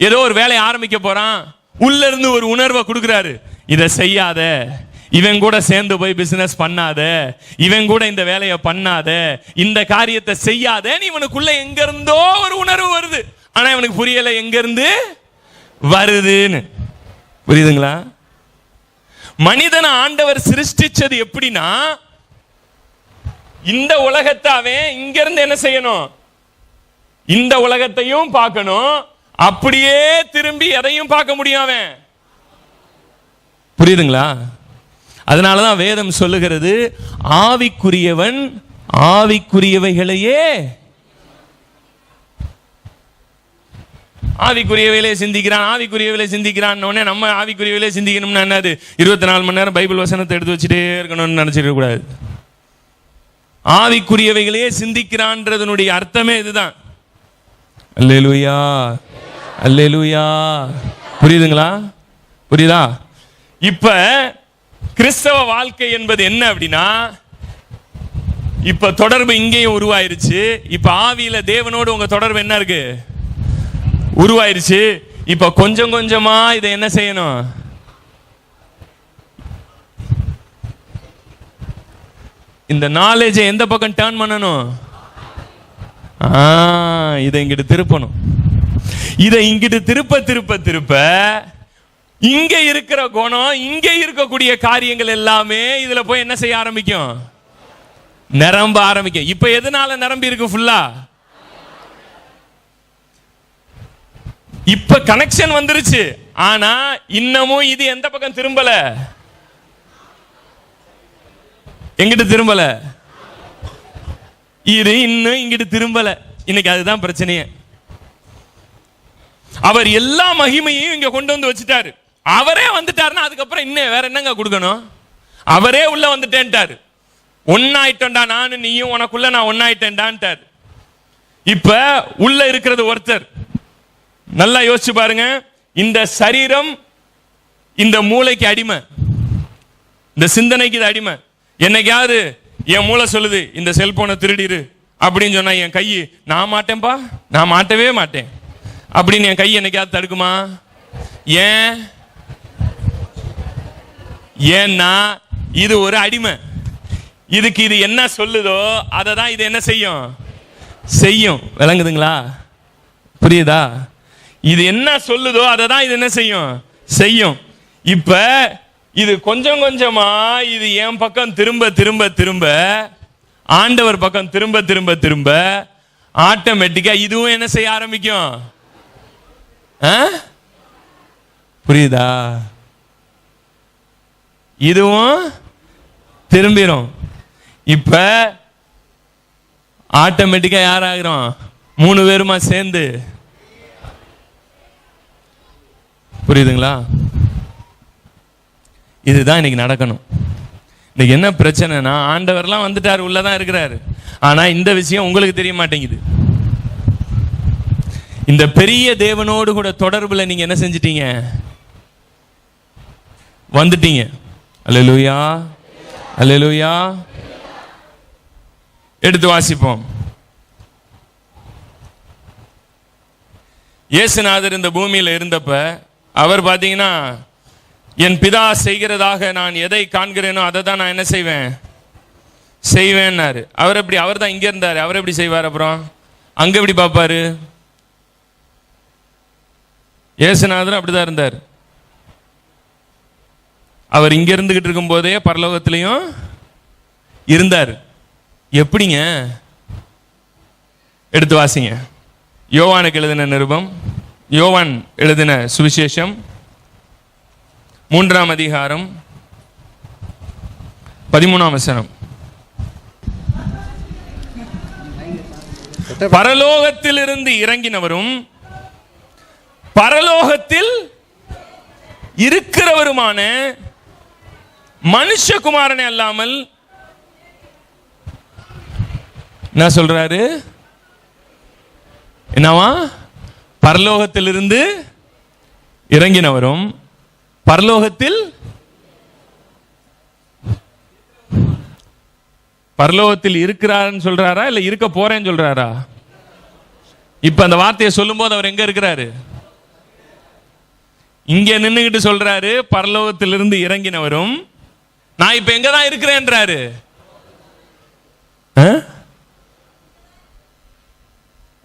ஏதோ ஒரு வேலையை ஆரம்பிக்க போறான். உள்ள இருந்து ஒரு உணர்வை கொடுக்கிறாரு. இதை செய்யாத, இவன் கூட சேர்ந்து போய் பிசினஸ் பண்ணாத, இவன் கூட இந்த வேலையை பண்ணாத, இந்த காரியத்தை செய்யாத, இவனுக்குள்ள எங்க இருந்தோ ஒரு உணர்வு வருது. ஆனா இவனுக்கு புரியல எங்க இருந்து வருதுன்னு. புரியுதுங்களா? மனிதனை ஆண்டவர் சிருஷ்டிச்சது எப்படின்னா, இந்த உலகத்தை அவன் இங்க இருந்து என்ன செய்யணும், இந்த உலகத்தையும் பார்க்கணும், அப்படியே திரும்பி எதையும் பார்க்க முடியும் அவன். புரியுதுங்களா? அதனாலதான் வேதம் சொல்லுகிறது, ஆவிக்குரியவன் ஆவிக்குரியவைகளையே சிந்திக்கிறான். ஆவிக்குரியவைகளை சிந்திக்கிறான். நம்ம ஆவிக்குரியவைகளை சிந்திக்கணும்னா என்னது? 24 மணி நேரம் பைபிள் வசனத்தை எடுத்து வச்சுட்டே இருக்கணும்னு நினைச்சிட கூடாது. ஆவிக்குரியவைகளையே சிந்திக்கிறான்றதனுடைய அர்த்தமே இதுதான். அல்லேலூயா, அல்லேலூயா. புரியுதுங்களா? புரியுதா? இப்ப கிறிஸ்தவ வாழ்க்கை என்பது என்ன அப்படின்னா, இப்ப தொடர்பு இங்கேயும் உருவாயிருச்சு. இப்ப ஆவியில தேவனோடு உங்க தொடர்பு என்ன இருக்கு? உருவாயிருச்சு. இப்ப கொஞ்சம் கொஞ்சமா இதை என்ன செய்யணும்? இந்த நாலேஜை எந்த பக்கம் டர்ன் பண்ணணும்? இதை இங்கிட்டு திருப்பணும். இதை இங்கிட்டு திருப்ப திருப்ப திருப்ப இங்க இருக்கிற குணம், இங்க இருக்கக்கூடிய காரியங்கள் எல்லாமே இதுல போய் என்ன செய்ய ஆரம்பிக்கும்? நிரம்ப ஆரம்பிக்கும். இப்ப எதனால நிரம்பி இருக்கு ஃபுல்லா? இப்ப கனெக்ஷன் வந்துருச்சு. ஆனா இன்னமும் இது எந்த பக்கம் திரும்பல? எங்கிட்ட திரும்பல. இது இன்னும் இங்கிட்டு திரும்பல. இன்னைக்கு அதுதான் பிரச்சனையே. அவர் எல்லா மகிமையையும் இங்க கொண்டு வந்து வச்சுட்டாரு. அவரே வந்துட்டாருன்னா அதுக்கப்புறம் இன்னும் வேற என்னங்க கொடுக்கணும்? அவரே உள்ள வந்துட்டேன்ட்டாரு. ஒன்னாயிட்டா நானு நீயும், உனக்குள்ள நான் ஒன்னாயிட்டேன்டான்ட்டாரு. இப்ப உள்ள இருக்கிறது ஒருத்தர். நல்லா யோசிச்சு பாருங்க. இந்த சரீரம் இந்த மூளைக்கு அடிமை, இந்த சிந்தனைக்கு இது அடிமை. என்னைக்காவது என் மூளை சொல்லுது இந்த செல்போனை திருடிரு அப்படின்னு சொன்னா என் கை நான் மாட்டேன்பா, நான் மாட்டவே மாட்டேன் அப்படின்னு என் கை என்னைக்காவது தடுக்குமா? ஏன்னா இது ஒரு அடிமை. இதுக்கு இது என்ன சொல்லுதோ அதை தான் இது என்ன செய்யும். விளங்குதுங்களா? புரியுதா? இது என்ன சொல்லுதோ அதை தான் இது என்ன செய்யும். இப்ப இது கொஞ்சம் கொஞ்சமா இது என் பக்கம் திரும்ப திரும்ப திரும்ப, ஆண்டவர் பக்கம் திரும்ப திரும்ப திரும்ப, ஆட்டோமேட்டிக்கா இதுவும் என்ன செய்ய ஆரம்பிக்கும். புரியுதா? இதுவும் திரும்பிடும். இப்ப ஆட்டோமேட்டிக்கா யாராகிறோம்? 3 பேருமா சேர்ந்து. புரியுதுங்களா? இதுதான் இன்னைக்கு நடக்கணும். இன்னைக்கு என்ன பிரச்சனைனா, ஆண்டவர்லாம் வந்துட்டாரு, உள்ளதான் இருக்கிறாரு. ஆனா இந்த விஷயம் உங்களுக்கு தெரிய மாட்டேங்குது. இந்த பெரிய தேவனோடு கூட தொடர்புல நீங்க என்ன செஞ்சிட்டீங்க? வந்துட்டீங்க. அல்லேலூயா, அல்லேலூயா. எடுத்து வாசிப்போம். இயேசுநாதர் இந்த பூமியில இருந்தப்ப அவர் பாத்தீங்கன்னா, என் பிதா செய்கிறதாக நான் எதை காண்கிறேனோ அதை தான் நான் என்ன செய்வேன்னாரு. அவர் எப்படி? அவர் தான் இங்க இருந்தாரு. அவர் எப்படி செய்வார்? அப்புறம் அங்க எப்படி பார்ப்பாரு? இயேசுநாதர் அப்படிதான் இருந்தார். அவர் இங்க இருந்துகிட்டு இருக்கும் போதே பரலோகத்திலையும் இருந்தார். எப்படிங்க? எடுத்து வாசிங்க. யோவானுக்கு எழுதின நிருபம், யோவான் எழுதின சுவிசேஷம் 3ஆம் அதிகாரம் 13ஆம் வசனம். பரலோகத்திலிருந்து இறங்கினவரும் பரலோகத்தில் இருக்கிறவருமான மனுஷகுமாரனே அல்லாமல் என்ன சொல்றாரு? என்னவா? பரலோகத்திலிருந்து இறங்கினவரும் பரலோகத்தில் இருக்கிறாருன்னு சொல்றாரா இல்ல இருக்க போறேன்னு சொல்றாரா? இப்ப அந்த வார்த்தையை சொல்லும் போது அவர் எங்க இருக்கிறாரு? இங்க நின்னுகிட்டு சொல்றாரு, பரலோகத்திலிருந்து இறங்கினவரும் நான் இப்ப எங்க தான் இருக்கிறேன்றாரு.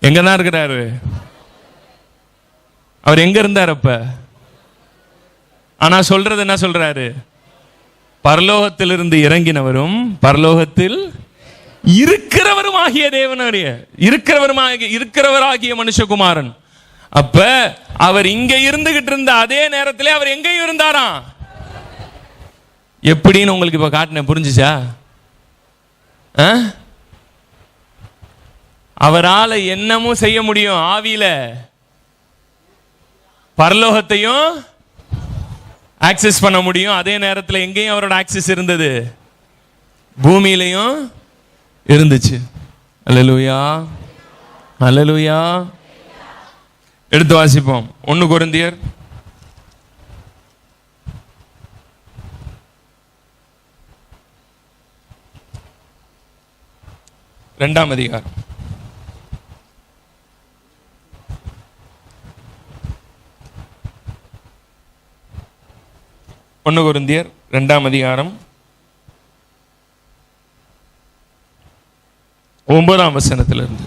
எங்க தான் இருக்கிறாரு? அவர் எங்க இருந்தார் அப்ப? ஆனா சொல்றது என்ன சொல்றாரு? பரலோகத்திலிருந்து இறங்கினவரும் பரலோகத்தில் இருக்கிறவருமாகிய தேவனுடைய இருக்கிறவராகிய மனுஷகுமாரன். அப்ப அவர் இங்க இருந்துகிட்டு இருந்த அதே நேரத்திலே அவர் எங்கேயும் இருந்தாராம். எப்படின்னு உங்களுக்கு இப்ப காட்டினேன், புரிஞ்சுச்சா? அவரால் என்னமும் செய்ய முடியும். ஆவியில பரலோகத்தையும் ஆக்சஸ் பண்ண முடியும். அதே நேரத்தில் எங்கேயும் அவரோட ஆக்சஸ் இருந்தது, பூமியிலையும் இருந்துச்சு. அல்லேலூயா, அல்லேலூயா. எடுத்து வாசிப்போம். 1 கொரிந்தியர் 2ஆம் அதிகாரம். ஒன்று கொரிந்தியர் 2ஆம் அதிகாரம் 9ஆம் வசனத்திலிருந்து.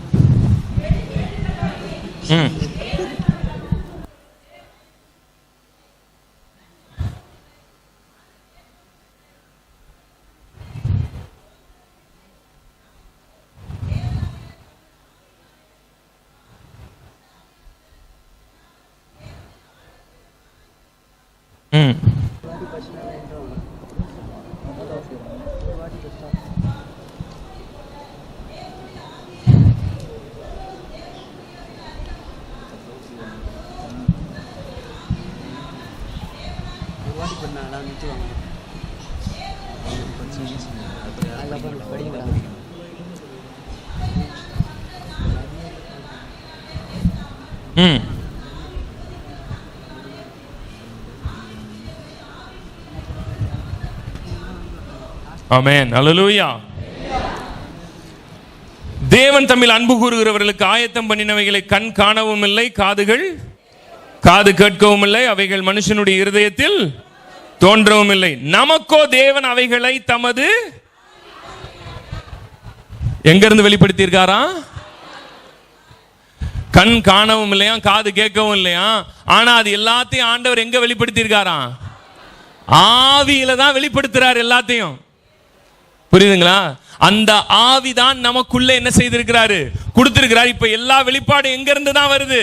ஆமென், அல்லேலூயா. தேவன் தம்மில் அன்பு கூறுகிறவர்களுக்கு ஆயத்தம் பண்ணினவைகளை கண் காணவும் இல்லை, காது கேட்கவும் இல்லை, அவைகள் மனுஷனுடைய இருதயத்தில் தோன்றவும் இல்லை. நமக்கோ தேவன் அவைகளை தமது எங்கிருந்து வெளிப்படுத்தி இருக்காரா? கண் காணவும் இல்லையா, காது கேட்கவும் இல்லையா, ஆனா அது எல்லாத்தையும் ஆண்டவர் எங்க வெளிப்படுத்தி இருக்காரா? ஆவியில தான் வெளிப்படுத்துறார் எல்லாத்தையும். புரியுதுங்களா? அந்த ஆவிதான் நமக்குள்ள என்ன செய்திருக்கிறாரு? கொடுத்திருக்கிறார். இப்ப எல்லா வெளிப்பாடு எங்க இருந்து தான் வருது?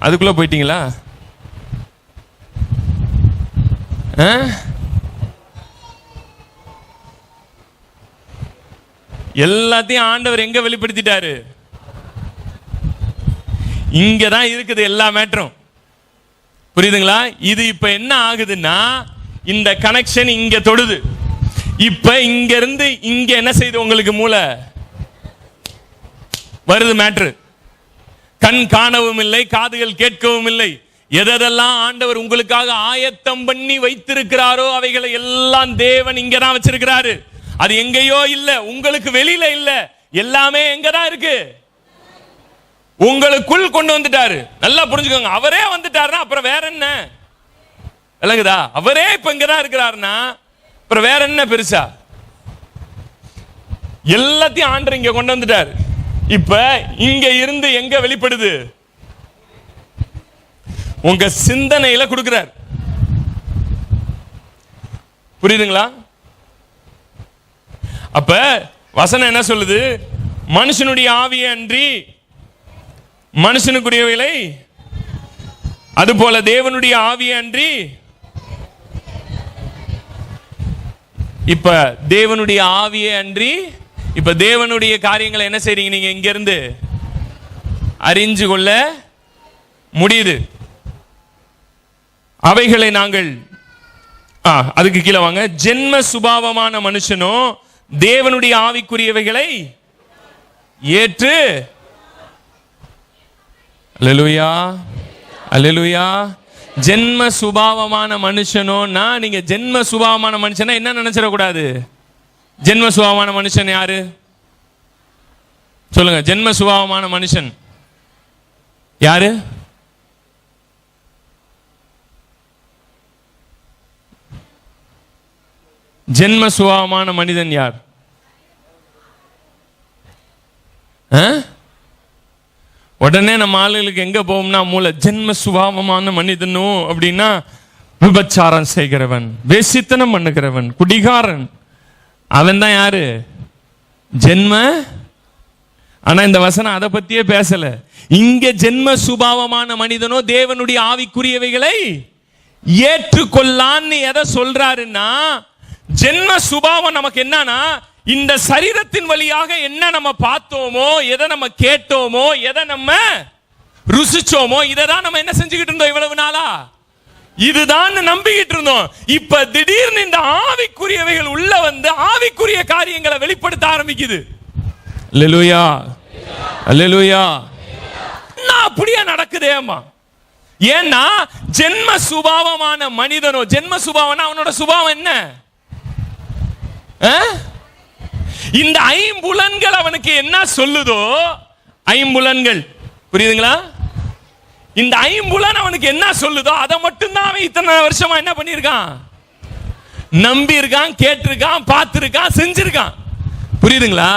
அதுக்குள்ள போயிட்டீங்களா? எல்லாத்தையும் ஆண்டவர் எங்க வெளிப்படுத்திட்டாரு? இங்கதான் இருக்குது எல்லா மேட்டரும். புரியுதுங்களா? இது இப்ப என்ன ஆகுதுன்னா, இந்த கனெக்ஷன் இங்க தொடுது. இப்ப இங்க இருந்து இங்க என்ன செய்து உங்களுக்கு மூளை வருது மேட்ரு. கண் காணவும் இல்லை, காதுகள் கேட்கவும் இல்லை. எதெல்லாம் ஆண்டவர் உங்களுக்காக ஆயத்தம் பண்ணி வைத்திருக்கிறாரோ அவைகளை எல்லாம் தேவன் இங்க தான் வச்சிருக்கிறாரு. அது எங்கேயோ இல்ல, உங்களுக்கு வெளியில இல்ல, எல்லாமே எங்க தான் இருக்கு, உங்களுக்குள் கொண்டு வந்துட்டாரு. நல்லா புரிஞ்சுக்கோங்க. அவரே வந்துட்டாருன்னா அப்புறம் வேற என்ன விளங்குதா? அவரே இப்ப இங்கதான் இருக்கிறாருன்னா அப்புறம் வேற என்ன பெருசா? எல்லாத்தையும் ஆண்டவர் இங்க கொண்டு வந்துட்டாரு. இப்ப இங்க இருந்து எங்க வெளிப்படுது? உங்க சிந்தனையில கொடுக்கிறார். புரியுதுங்களா? அப்ப வசனம் என்ன சொல்லுது? மனுஷனுடைய ஆவியை அன்றி மனுஷனுக்குரியவைகளை, அதுபோல தேவனுடைய ஆவியை அன்றி. இப்ப தேவனுடைய ஆவியை அன்றி, இப்ப தேவனுடைய காரியங்களை என்ன செய்றீங்க நீங்க? இங்க இருந்து அறிஞ்சு கொள்ள முடியுது. அவைகளை நாங்கள் அதுக்கு கீழே வாங்க. ஜென்ம சுபாவமான மனுஷனோ தேவனுடைய ஆவிக்குரியவைகளை ஏற்று, அல்லேலூயா, அல்லேலூயா. ஜென்ம சுபாவமான மனுஷனோன்னா, நீங்க ஜென்ம சுபாவமான மனுஷனா என்ன நினைச்சிடக்கூடாது? ஜென்ம சுபாவமான மனுஷன் யாரு சொல்லுங்க? ஜென்ம சுபாவமான மனுஷன் யாரு? ஜென்ம சுபாவமான மனிதன் யார்? உடனே நம்ம ஆளுகளுக்கு எங்க போவோம்னா மூளை ஜென்ம சுபாவமான மனிதனும் அப்படின்னா விபச்சாரம் செய்கிறவன், வேசித்தனம் பண்ணுகிறவன், குடிகாரன், அவன் தான் யாரு? ஜென்ம. ஆனா இந்த வசனம் அதை பத்தியே பேசல. இங்க ஜென்ம சுபாவமான மனிதனோ தேவனுடைய ஆவிக்குரியவைகளை ஏற்றுக்கொள்ளான்னு எதை சொல்றாருன்னா, ஜென்ம சுபாவம் நமக்கு என்னன்னா, இந்த சரீரத்தின் வழியாக என்ன நம்ம பார்த்தோமோ, எதை நம்ம கேட்டோமோ, எதை நம்ம ருசிச்சோமோ, இதை தான் நம்ம என்ன செஞ்சுக்கிட்டு இருந்தோம் இவ்வளவு நாளா? இதுதான் நம்பிக்கிட்டு இருந்தோம். இப்ப திடீர்னு இந்த ஆவிக்குரியவைகள் உள்ள வந்து ஆவிக்குரிய காரியங்களை வெளிப்படுத்த ஆரம்பிக்குது. அல்லேலூயா, அல்லேலூயா. அப்படியே நடக்குதேமா. ஏன்னா ஜென்ம சுபாவமான மனிதனோ, ஜென்ம சுபாவம் அவனோட சுபாவம் என்ன? இந்த ஐம்புலன்கள் அவனுக்கு என்ன சொல்லுதோ, ஐம்புலன்கள் புரியுதுங்களா? இந்த ஐம்புலன் அவனுக்கு என்ன சொல்லுதோ அதை மட்டும்தான் அவன் இத்தனை வருஷமா என்ன பண்ணியிருக்கான்? நம்பி இருக்கான், கேட்டிருக்கான், பார்த்திருக்கான், செஞ்சிருக்கான். புரியுதுங்களா?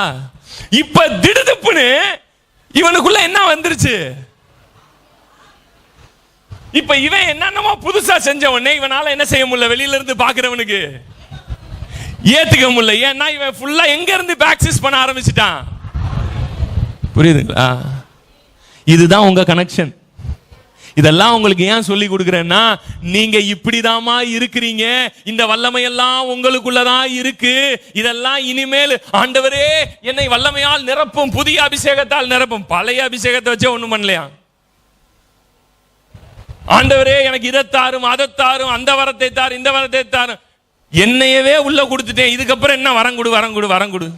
இப்ப திடுதுப்புன்னு இவனுக்குள்ள என்ன வந்துருச்சு? இப்ப இவன் என்னென்னமோ புதுசா செஞ்ச உடனே இவனால என்ன செய்ய முடியல? வெளியில இருந்து பாக்குறவனுக்கு ஏத்துக்க முடியல. ஏன்னா இவன் ஃபுல்லா எங்க இருந்து பேக்சிஸ் பண்ண ஆரம்பிச்சிட்டான். புரியுதுங்களா? இதுதான் உங்க கனெக்ஷன். இதெல்லாம் உங்களுக்கு ஏன் சொல்லி கொடுக்கிறேன்னா, நீங்க இப்படிதாமா இருக்கிறீங்க, இந்த வல்லமையெல்லாம் உங்களுக்குள்ளதான் இருக்கு. இதெல்லாம் இனிமேல் ஆண்டவரே என்னை வல்லமையால் நிரப்பும், புதிய அபிஷேகத்தால் நிரப்பும். பழைய அபிஷேகத்தை வச்சே ஒண்ணும் பண்ணலையா? ஆண்டவரே எனக்கு இதை தாரும், அதை தாரும், அந்த வரத்தை தாரும், இந்த வரத்தை தாரும். என்னையவே உள்ள கொடுத்துட்டேன், இதுக்கப்புறம் என்ன வரங்குடு வரங்குடு வரங்குடு.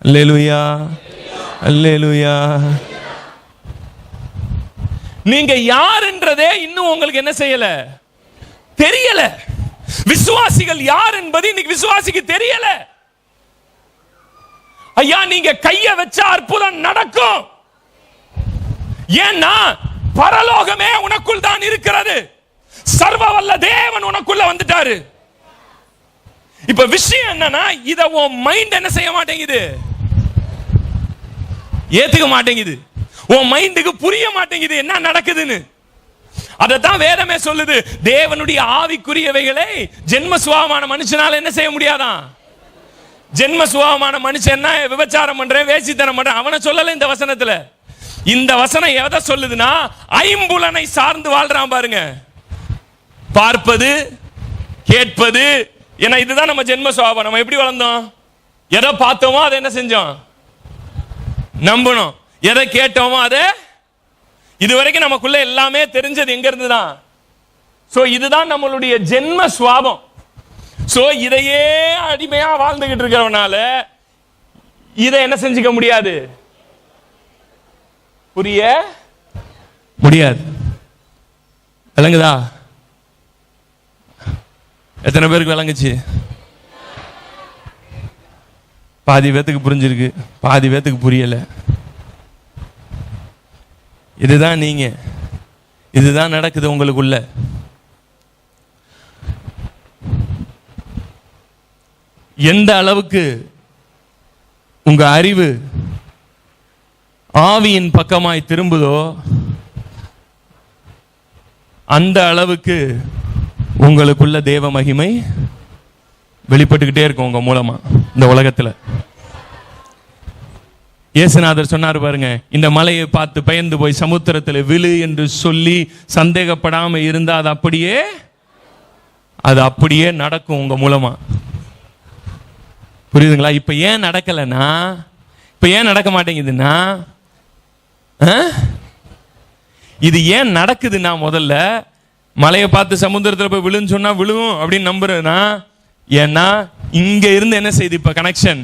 அல்லேலூயா, அல்லேலூயா. நீங்க யார் என்றதே இன்னும் உங்களுக்கு என்ன செய்யல? தெரியல. விசுவாசிகள் யார் என்பது இன்னைக்கு விசுவாசிக்கு தெரியல. ஐயா நீங்க கைய வச்சா அற்புதம் நடக்கும். ஏன்னா பரலோகமே உனக்குள் தான் இருக்கிறது. சர்வ வல்ல தேவன் உனக்குள்ள வந்துட்டாரு. இப்ப விஷயம் என்னன்னா, இத உன் மைண்ட் என்ன செய்ய மாட்டேங்குது? ஏத்துக்க மாட்டேங்குது. உன் மைண்டுக்கு புரிய மாட்டேங்குது என்ன நடக்குதுன்னு. அதத்தான் வேதமே சொல்லுது, தேவனுடைய ஆவிக்குரியவைகளை ஜென்ம சுபாவமான மனுஷனால என்ன செய்ய முடியாதான்? ஜென்ம சுபாவமான மனுஷன் விபச்சாரம் பண்றேன், வேசித்தனம் பண்றேன், அவனை சொல்லல இந்த வசனத்துல. இந்த வசனம் எதை சொல்லுதுன்னா, ஐம்புலனை சார்ந்து வாழ்றான் பாருங்க. பார்ப்பது, கேட்பது. ஏன்னா இதுதான் நம்ம ஜென்ம சுபாவம். நம்ம எப்படி வளர்ந்தோம்? எதை பார்த்தோமோ அதை என்ன செஞ்சோம்? நம்பணும். எதை கேட்டோமோ அதை, இதுவரைக்கும் நமக்குள்ள எல்லாமே தெரிஞ்சது எங்க இருந்து தான். சோ இதுதான் நம்மளுடைய ஜென்ம சுபாவம். சோ இதையே அடிமையா வாழ்ந்துகிட்டு இருக்கிறவனால இதை என்ன செஞ்சுக்க முடியாது? புரிய முடியாது. விளங்குதா? எத்தனை பேருக்கு விளங்குச்சு? பாதி பேத்துக்கு புரிஞ்சிருக்கு, பாதி பேத்துக்கு புரியல. இதுதான் நீங்க, இதுதான் நடக்குது உங்களுக்குள்ள. எந்த அளவுக்கு உங்க அறிவு ஆவியின் பக்கமாய் திரும்புதோ அந்த அளவுக்கு உங்களுக்குள்ள தேவ மகிமை வெளிப்பட்டுக்கிட்டே இருக்கும் உங்க மூலமா இந்த உலகத்துல. இயேசுநாதர் சொன்னார் பாருங்க, இந்த மலையை பார்த்து பயந்து போய் சமுத்திரத்தில் விழு என்று சொல்லி சந்தேகப்படாம இருந்தா அது அப்படியே நடக்கும் உங்க மூலமா. புரியுதுங்களா? இப்ப ஏன் நடக்கலன்னா, இப்ப ஏன் நடக்க மாட்டேங்குதுன்னா, இது ஏன் நடக்குதுன்னா, முதல்ல மலையை பார்த்து சமுத்திரத்தில் போய் விழுன்னு சொன்னா விழுவும் அப்படின்னு நம்புறேன்னா, ஏன்னா இங்க இருந்து என்ன செய்யுது? இப்ப கனெக்ஷன்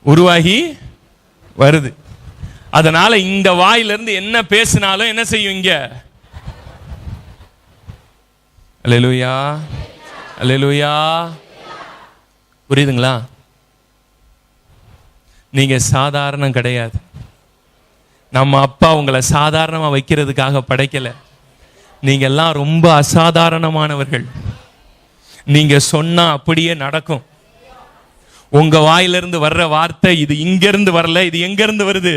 உருவாகி வருது. அதனால இந்த வாயிலிருந்து என்ன பேசினாலும் என்ன செய்யும்? இங்க அல்லேலூயா, அல்லேலூயா. புரியுதுங்களா? நீங்க சாதாரணம் கிடையாது. நம்ம அப்பா உங்களை சாதாரணமா வைக்கிறதுக்காக படைக்கல. நீங்க எல்லாம் ரொம்ப அசாதாரணமானவர்கள். நீங்க சொன்னா அப்படியே நடக்கும். உங்க வாயிலிருந்து வர்ற வார்த்தை இது இங்க இருந்து வரல, இது எங்க இருந்து வருது?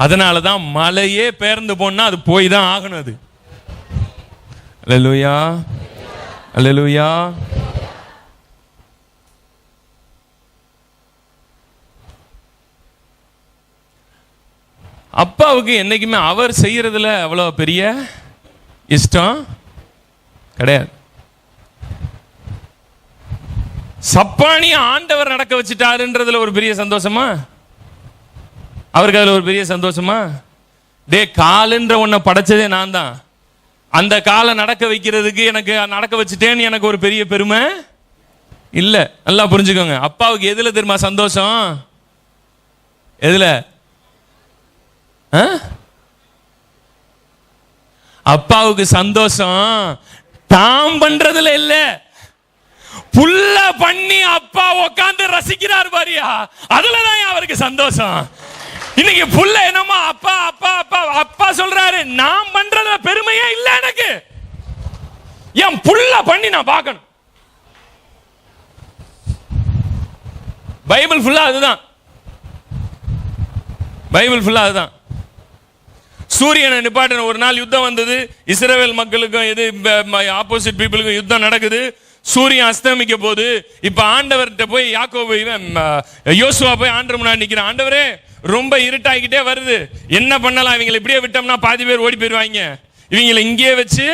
அதனாலதான் மலையே பெயர்ந்து போனா அது போய் தான் ஆகணும். அது அல்லேலூயா, அல்லேலூயா. அப்பாவுக்கு என்னைக்குமே அவர் செய்யறதுல அவ்வளவு பெரிய இஷ்டம் கிடையாது. சப்பானிய ஆண்டவர் நடக்க வச்சுட்டாருன்றதுல ஒரு பெரிய சந்தோஷமா? அவருக்கு அதுல ஒரு பெரிய சந்தோஷமா? காலுன்ற ஒன்ன படைச்சதே நான் தான். அந்த காலை நடக்க வைக்கிறதுக்கு எனக்கு நடக்க வச்சுட்டேன்னு எனக்கு ஒரு பெரிய பெருமை இல்ல. நல்லா புரிஞ்சுக்கோங்க. அப்பாவுக்கு எதுல தெரியுமா சந்தோஷம்? எதுல? அப்பாவுக்கு சந்தோஷம் தாம் பண்றதுல இல்ல, புல்ல பண்ணி அப்பா உட்கார்ந்து ரசிக்கிறார் பாரியா, அதுலதான் அவருக்கு சந்தோஷம். இன்னைக்கு புல்ல என்னமா அப்பா அப்பா அப்பா அப்பா சொல்றாரு, நான் பண்றதுல பெருமையே இல்ல எனக்கு, என் புல்ல பண்ணி நான் பார்க்கணும். பைபிள் ஃபுல்லா அதுதான், பைபிள் ஃபுல்லா அதுதான். சூரியனை நிப்பாட்டின ஒரு நாள் யுத்தம் வந்தது. இஸ்ரவேல் மக்களுக்கும் எது ஆப்போசிட் பீப்புளுக்கும் யுத்தம் நடக்குது. சூரியன் அஸ்தமிக்க போது இப்ப ஆண்டவர்கிட்ட போய் யாக்கோபு யோசுவா போய் ஆண்டவர் முன்னாடி நிக்கிறான். ஆண்டவரே ரொம்ப இருட்டாகிக்கிட்டே வருது, என்ன பண்ணலாம்? இவங்களை இப்படியே விட்டோம்னா பாதி பேர் ஓடி போயிடுவாங்க, இவங்களை இங்கேயே வச்சு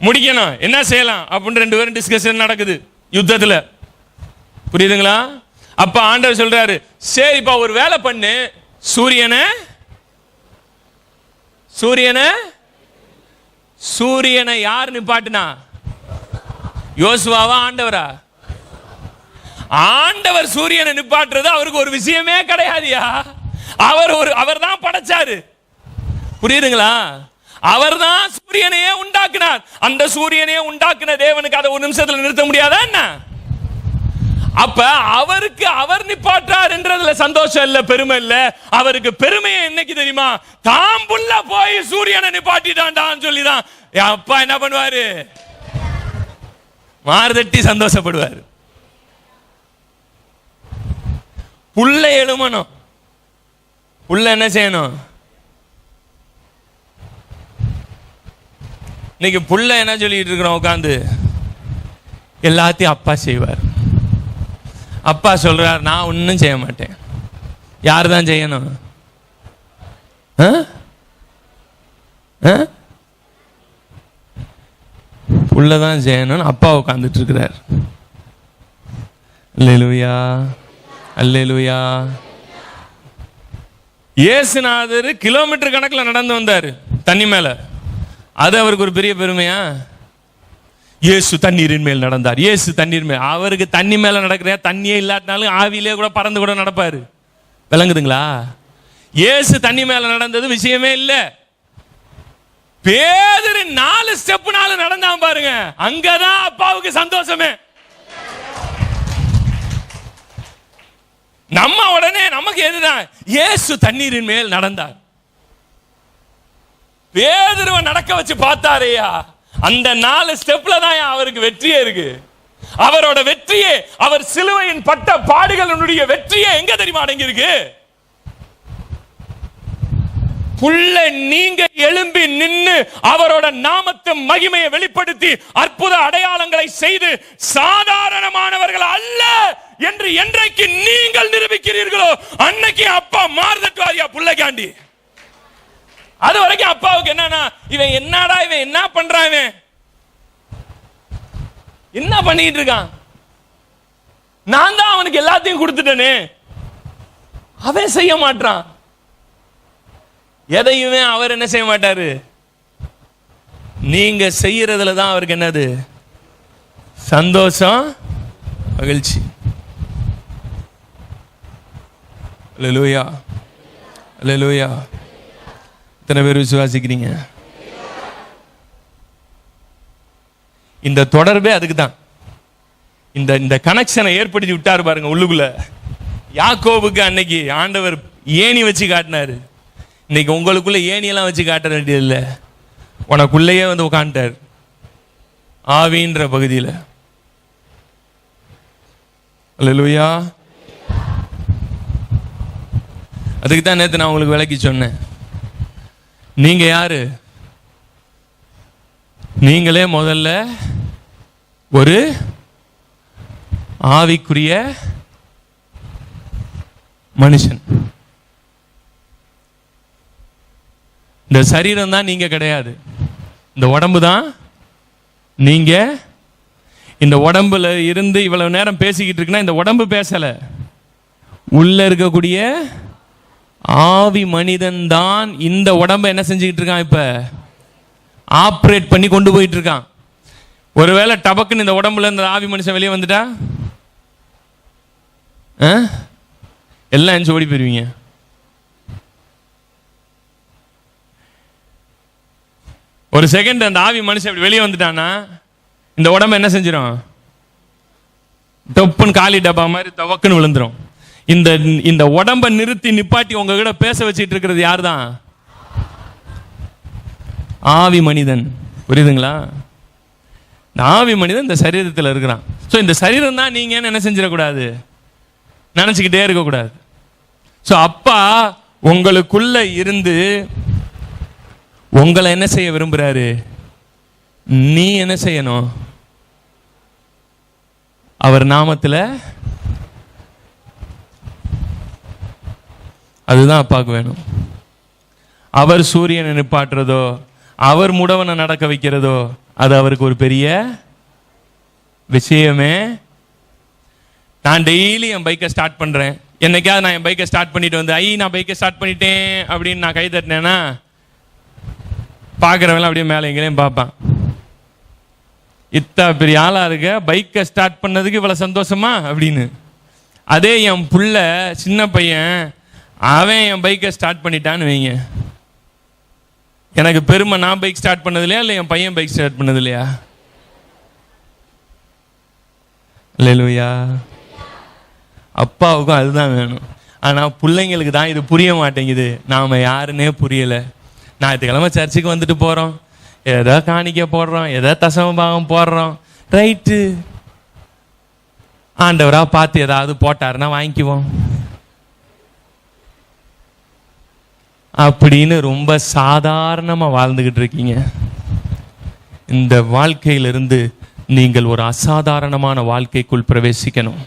முடிக்கணும், என்ன செய்யலாம் அப்படின்னு 2 பேரும் டிஸ்கஷன் நடக்குது யுத்தத்துல. புரியுதுங்களா? அப்ப ஆண்டவர் சொல்றாரு, சரிப்பா ஒரு வேலை பண்ணு, சூரியனை சூரியனை யார் நிப்பாட்டினா? யோசுவாவா ஆண்டவரா? ஆண்டவர் சூரியனை நிப்பாட்டுறது அவருக்கு ஒரு விஷயமே கிடையாதுயா. அவர் தான் படைச்சாரு. புரியுதுங்களா? அவர் தான் சூரியனையே உண்டாக்குனார். அந்த சூரியனையே உண்டாக்குன தேவனுக்கு அதை ஒரு நிமிஷத்துல நிறுத்த முடியாதா என்ன? அப்ப அவருக்கு அவர் நிப்பாட்டார் என்றதுல சந்தோஷம் இல்ல, பெருமை இல்ல. அவருக்கு பெருமையை என்னைக்கு தெரியுமா? தாம்புள்ள போய் சூரியனை நிப்பாட்டிட்டான் சொல்லிதான் அப்பா என்ன பண்ணுவாரு? மார்தட்டி சந்தோஷப்படுவார். புல்ல எழுமணும். புல்ல என்ன செய்யணும்? இன்னைக்கு புல்ல என்ன சொல்லிட்டு இருக்கிறோம் உட்காந்து? எல்லாத்தையும் அப்பா செய்வார். அப்பா சொல்றார், நான் ஒன்னும் செய்ய மாட்டேன். யார் தான் செய்யணும்? புல்லதான் செய்யணும்னு அப்பா உட்கார்ந்துட்டு இருக்கிறார். அல்லேலூயா, அல்லேலூயா. இயேசுநாதர் கிலோமீட்டர் கணக்கில் நடந்து வந்தார் தண்ணி மேல. அது அவருக்கு ஒரு பெரிய பெருமையா? இயேசு தண்ணீரின் மேல் நடந்தார். இயேசு தண்ணீர் மேல். அவருக்கு தண்ணி மேல நடக்கிற, தண்ணியே இல்லாட்டினாலும் ஆவியிலே கூட பறந்து கூட நடப்பாரு. விளங்குதுங்களா? இயேசு தண்ணி மேல நடந்தது விஷயமே இல்ல. பேதுரு 4 ஸ்டெப்னால நடந்தான் பாருங்க, அங்கதான் அப்பாவுக்கு சந்தோஷமே. நம்ம உடனே நமக்கு எதுதான்? இயேசு தண்ணீரின் மேல் நடந்தார். பேதுருவை நடக்க வச்சு பார்த்தாரையா, அந்த 4 ஸ்டெப்ல தான் அவருக்கு வெற்றியே இருக்கு. அவரோட வெற்றியே, அவர் சிலுவையின் பட்ட பாடுகளுடைய வெற்றியே எங்க தெரியுமா அடங்கி இருக்கு? புள்ள நீங்க எழும்பி நின்னு அவரோட நாமத்தை மகிமையை வெளிப்படுத்தி அற்புத அடையாளங்களை செய்து சாதாரணமானவர்கள் அல்ல என்று என்றைக்கு நீங்கள் நிரூபிக்கிறீர்களோ அன்னைக்கு அப்பா மார்தட்டுவாரியா புள்ளைக்காண்டி. அது வரைக்கும் அப்பாவுக்கு என்னன்னா, இவன் என்னடா, இவன் என்ன பண்றான், இவன் என்ன பண்ணிட்டு இருக்கான், நான் தான் அவனுக்கு எல்லாத்தையும் கொடுத்துட்டேனே, அவன் செய்ய மாட்டான். எதையுமே அவர் என்ன செய்ய மாட்டாரு. நீங்க செய்யறதுல தான் அவருக்கு என்னது? சந்தோஷம், மகிழ்ச்சி. அல்லேலூயா, அல்லேலூயா. எத்தனை பேர் விசுவாசிக்கிறீங்க? இந்த தொடர்பே அதுக்கு தான். இந்த கனெக்ஷனை ஏற்படுத்தி விட்டாரு பாருங்க உள்ளுக்குள்ள. யாக்கோபுக்கு அன்னைக்கு ஆண்டவர் ஏணி வச்சு காட்டினாரு. இன்னைக்கு உங்களுக்குள்ள ஏணியெல்லாம் வச்சு காட்ட வேண்டியது இல்லை. உனக்குள்ளேயே வந்து உட்காந்துட்டார் ஆவின்ற பகுதியில். அல்லேலூயா. அதுக்கு தான் நேற்று நான் உங்களுக்கு விளக்கி சொன்னேன். நீங்க யாரு? நீங்களே முதல்ல ஒரு ஆவிக்குரிய மனுஷன். இந்த சரீரம் தான் நீங்க கிடையாது. இந்த உடம்பு தான் நீங்க. இந்த உடம்புல இருந்து இவ்வளவு நேரம் பேசிக்கிட்டு இருக்குன்னா இந்த உடம்பு பேசல. உள்ள இருக்கக்கூடிய ஆவி மனிதன் தான் இந்த உடம்பை என்ன செஞ்சுக்கிட்டு இருக்கான், இப்ப ஆப்ரேட் பண்ணி கொண்டு போயிட்டு இருக்கான். ஒருவேளை டபக்குன்னு இந்த உடம்புல இந்த ஆவி மனுஷன் வெளியே வந்துட்டா எல்லாம் எஞ்சி ஓடி போயிருவீங்க. ஒரு செகண்ட் அந்த ஆவி மனுஷன் இப்படி வெளியே வந்துட்டான்னா இந்த உடம்பு என்ன செஞ்சிடும், டொப்புன்னு காலி டப்பா மாதிரி தவக்குன்னு விழுந்துரும். இந்த உடம்பை நிறுத்தி நிப்பாட்டி உங்ககிட்ட பேச வச்சிட்டு இருக்கிறது யார் தான்? ஆவி மனிதன். புரியுதுங்களா? இந்த ஆவி மனிதன் இந்த சரீரத்தில் இருக்கிறான். ஸோ இந்த சரீரம் தான் நீங்க என்ன செஞ்சிடக்கூடாது, நினைச்சுக்கிட்டே இருக்கக்கூடாது. ஸோ அப்பா உங்களுக்குள்ள இருந்து உங்களை என்ன செய்ய விரும்புறாரு? நீ என்ன செய்யணும்? அவர் நாமத்தில். அதுதான் அப்பாவுக்கு வேணும். அவர் சூரியனை நிப்பாட்டுறதோ அவர் முடவனை நடக்க வைக்கிறதோ அது அவருக்கு ஒரு பெரிய விஷயமே. நான் டெய்லி என் பைக்கை ஸ்டார்ட் பண்றேன். என்னைக்காவது நான் என் பைக்கை ஸ்டார்ட் பண்ணிட்டு வந்து நான் பைக்கை ஸ்டார்ட் பண்ணிட்டேன் அப்படின்னு நான் கை தட்டினேன்னா பார்க்குறவங்களாம் அப்படியே மேலே எங்கேயும் பார்ப்பான். இத்தனை பெரிய ஆளா இருக்க, பைக்கை ஸ்டார்ட் பண்ணதுக்கு இவ்வளவு சந்தோஷமா அப்படின்னு. அதே என் புள்ள சின்ன பையன், அவன் என் பைக்கை ஸ்டார்ட் பண்ணிட்டான்னு வைங்க, எனக்கு பெருமை நான் பைக் ஸ்டார்ட் பண்ணது இல்லையா இல்லை என் பையன் பைக் ஸ்டார்ட் பண்ணது இல்லையா? அல்லேலூயா. அப்பாவுக்கும் அதுதான் வேணும். ஆனால் பிள்ளைங்களுக்கு தான் இது புரிய மாட்டேங்குது. நாம் யாருன்னே புரியலை. ஞாயிற்றுக்கிழமை சர்ச்சுக்கு வந்துட்டு போகிறோம், ஏதோ காணிக்க போடுறோம், ஏதோ தசம பாகம் போடுறோம், ரைட்டு. ஆண்டவராக பார்த்து ஏதாவது போட்டாருன்னா வாங்கிக்குவோம் அப்படின்னு ரொம்ப சாதாரணமாக வாழ்ந்துகிட்டு இருக்கீங்க. இந்த வாழ்க்கையிலிருந்து நீங்கள் ஒரு அசாதாரணமான வாழ்க்கைக்குள் பிரவேசிக்கணும்.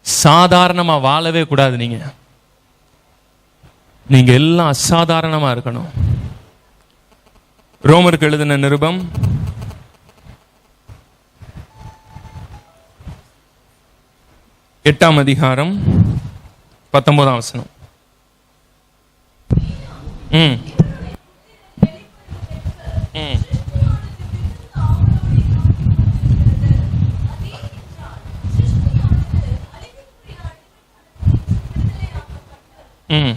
சாதாரணமா வாழவே கூடாது. நீங்க எல்லாம் அசாதாரணமா இருக்கணும். ரோமருக்கு எழுதின நிருபம் 8ஆம் அதிகாரம் 19ஆம் வசனம். ம் ம் ம்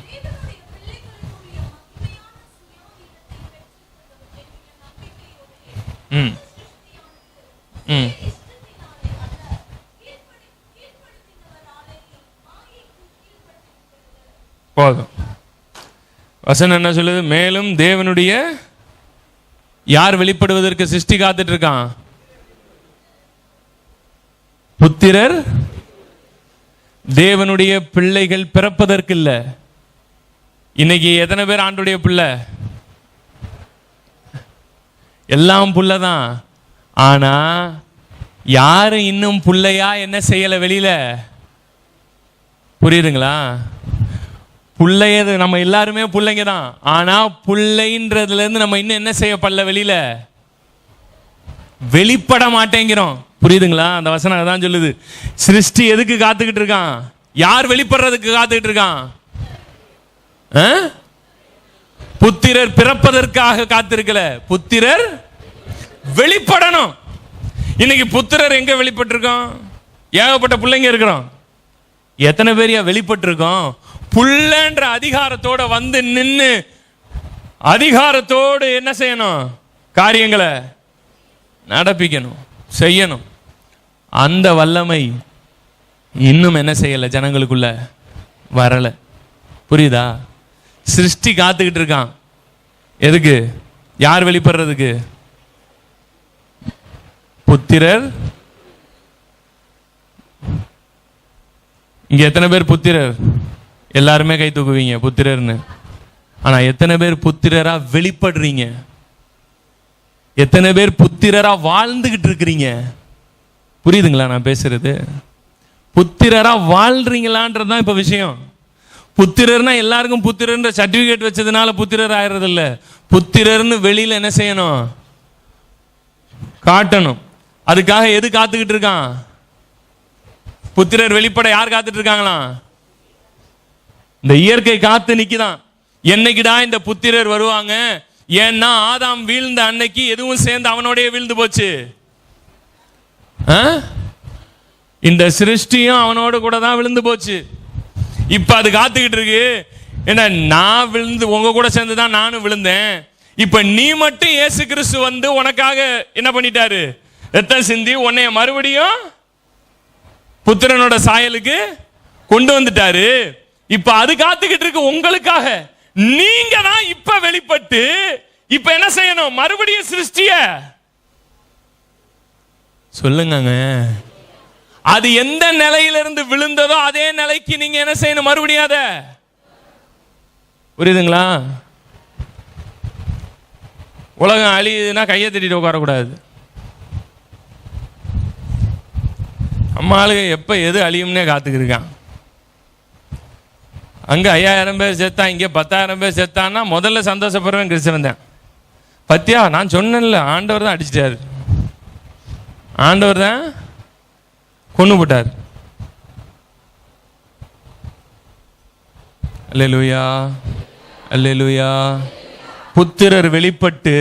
ம் ம் போதும். வசனம் என்ன சொல்லுது? மேலும் தேவனுடைய யார் வெளிப்படுவதற்கு சிருஷ்டி காத்துட்டு இருக்கான்? புத்திரர் தேவனுடைய பிள்ளைகள் பிறப்பதற்கு இல்ல. இன்னைக்கு எத்தனை பேர் ஆண்டுடைய பிள்ளை? எல்லாம் புள்ளதான். ஆனா யாரும் இன்னும் புள்ளையா என்ன செய்யல வெளியில. புரியுதுங்களா? புள்ளையது நம்ம எல்லாருமே பிள்ளைங்க தான். ஆனா புள்ளைன்றதுல இருந்து நம்ம இன்னும் என்ன செய்யப்படல, வெளியில வெளிப்பட மாட்டேங்கிறோம். புரியுதுங்களா? அந்த வசனம் அதான் சொல்லுது. சிருஷ்டி எதுக்கு காத்துக்கிட்டு இருக்கான்? யார் வெளிப்படுறதுக்கு காத்துக்கிட்டு இருக்கான்? புத்திரர் பிறப்பதற்காக காத்திருக்கல, புத்திரர் வெளிப்படணும். இன்னைக்கு புத்திரர் எங்க வெளிப்பட்டிருக்கோம்? ஏகப்பட்ட பிள்ளைங்க இருக்கிறோம். எத்தனை பேரையா வெளிப்பட்டிருக்கோம்? புள்ளன்ற அதிகாரத்தோட வந்து நின்று அதிகாரத்தோடு என்ன செய்யணும்? காரியங்களை நடப்பிக்கணும், செய்யணும். அந்த வல்லமை இன்னும் என்ன செய்யல, ஜனங்களுக்குள்ள வரல. புரியுதா? சிருஷ்டி காத்துக்கிட்டு இருக்கான். எதுக்கு? யார் வெளிப்படுறதுக்கு? புத்திரர். இங்க எத்தனை பேர் புத்திரர்? எல்லாருமே கை தூக்குவீங்க புத்திரர்னு. ஆனா எத்தனை பேர் புத்திரரா வெளிப்படுறீங்க? எத்தனை பேர் புத்திரரா வாழ்ந்துகிட்டு இருக்கிறீங்க? புரியுதுங்களா நான் பேசுறது? புத்திரரா வாழ்றீங்களான்றதுதான் இப்ப விஷயம். புத்திரர்னா எல்லாருக்கும் புத்திரன்ற சர்டிபிகேட் வச்சதுனால புத்திரர் ஆயிடுறது இல்ல. புத்திரர்னு வெளியில என்ன செய்யணும்? காட்டணும். அதுக்காக எது காத்துக்கிட்டு இருக்கான்? புத்திரர் வெளிப்பட யார் காத்துட்டு இருக்காங்களாம்? இந்த இயற்கை காத்து நிக்குதான். என்னைக்குடா இந்த புத்திரர் வருவாங்க? ஏன்னா ஆதாம் வீழ்ந்த அன்னைக்கு எதுவும் சேர்ந்து அவனோடய வீழ்ந்து போச்சு. இந்த சிருஷ்டியும் அவனோட கூட தான் விழுந்து போச்சு. இப்ப அது காத்துக்கிட்டு இருக்கு. ஏன்னா நான் விழுந்து உங்க கூட சேர்ந்து தான் நானும் விழுந்தேன். இப்ப நீ மட்டும் இயேசு கிறிஸ்து வந்து உனக்காக என்ன பண்ணிட்டாரு? ரத்தம் சிந்தி உன்னைய மறுபடியும் புத்திரனோட சாயலுக்கு கொண்டு வந்துட்டாரு. இப்ப அது காத்துக்கிட்டு இருக்கு உங்களுக்காக. நீங்க தான் இப்ப வெளிப்பட்டு இப்ப என்ன செய்யணும்? மறுபடியும் சிருஷ்டிய சொல்லுங்க. அது எந்த நிலையிலிருந்து விழுந்ததோ அதே நிலைக்கு நீங்க என்ன செய்யணும்? மறுபடியும் அத. புரியுதுங்களா? உலகம் அழியுதுன்னா கையை தட்டிட்டு உட்காரக்கூடாது. அம்மாளுக்கு எப்ப எது அழியும்னே காத்துக்கு இருக்கான். அங்க 5000 பேர் செத்தா, இங்க 10,000 பேர் செத்தான்னா முதல்ல சந்தோஷப்படுறவன் கிறிஸ்தவன் தான். பத்தியா நான் சொன்னேன்ல, ஆண்டவர் தான் அடிச்சிட்டாரு. ஆண்டவர் தான் கொண்டு போட்டார். அல்லேலூயா, அல்லேலூயா. புத்திரர் வெளிப்பட்டு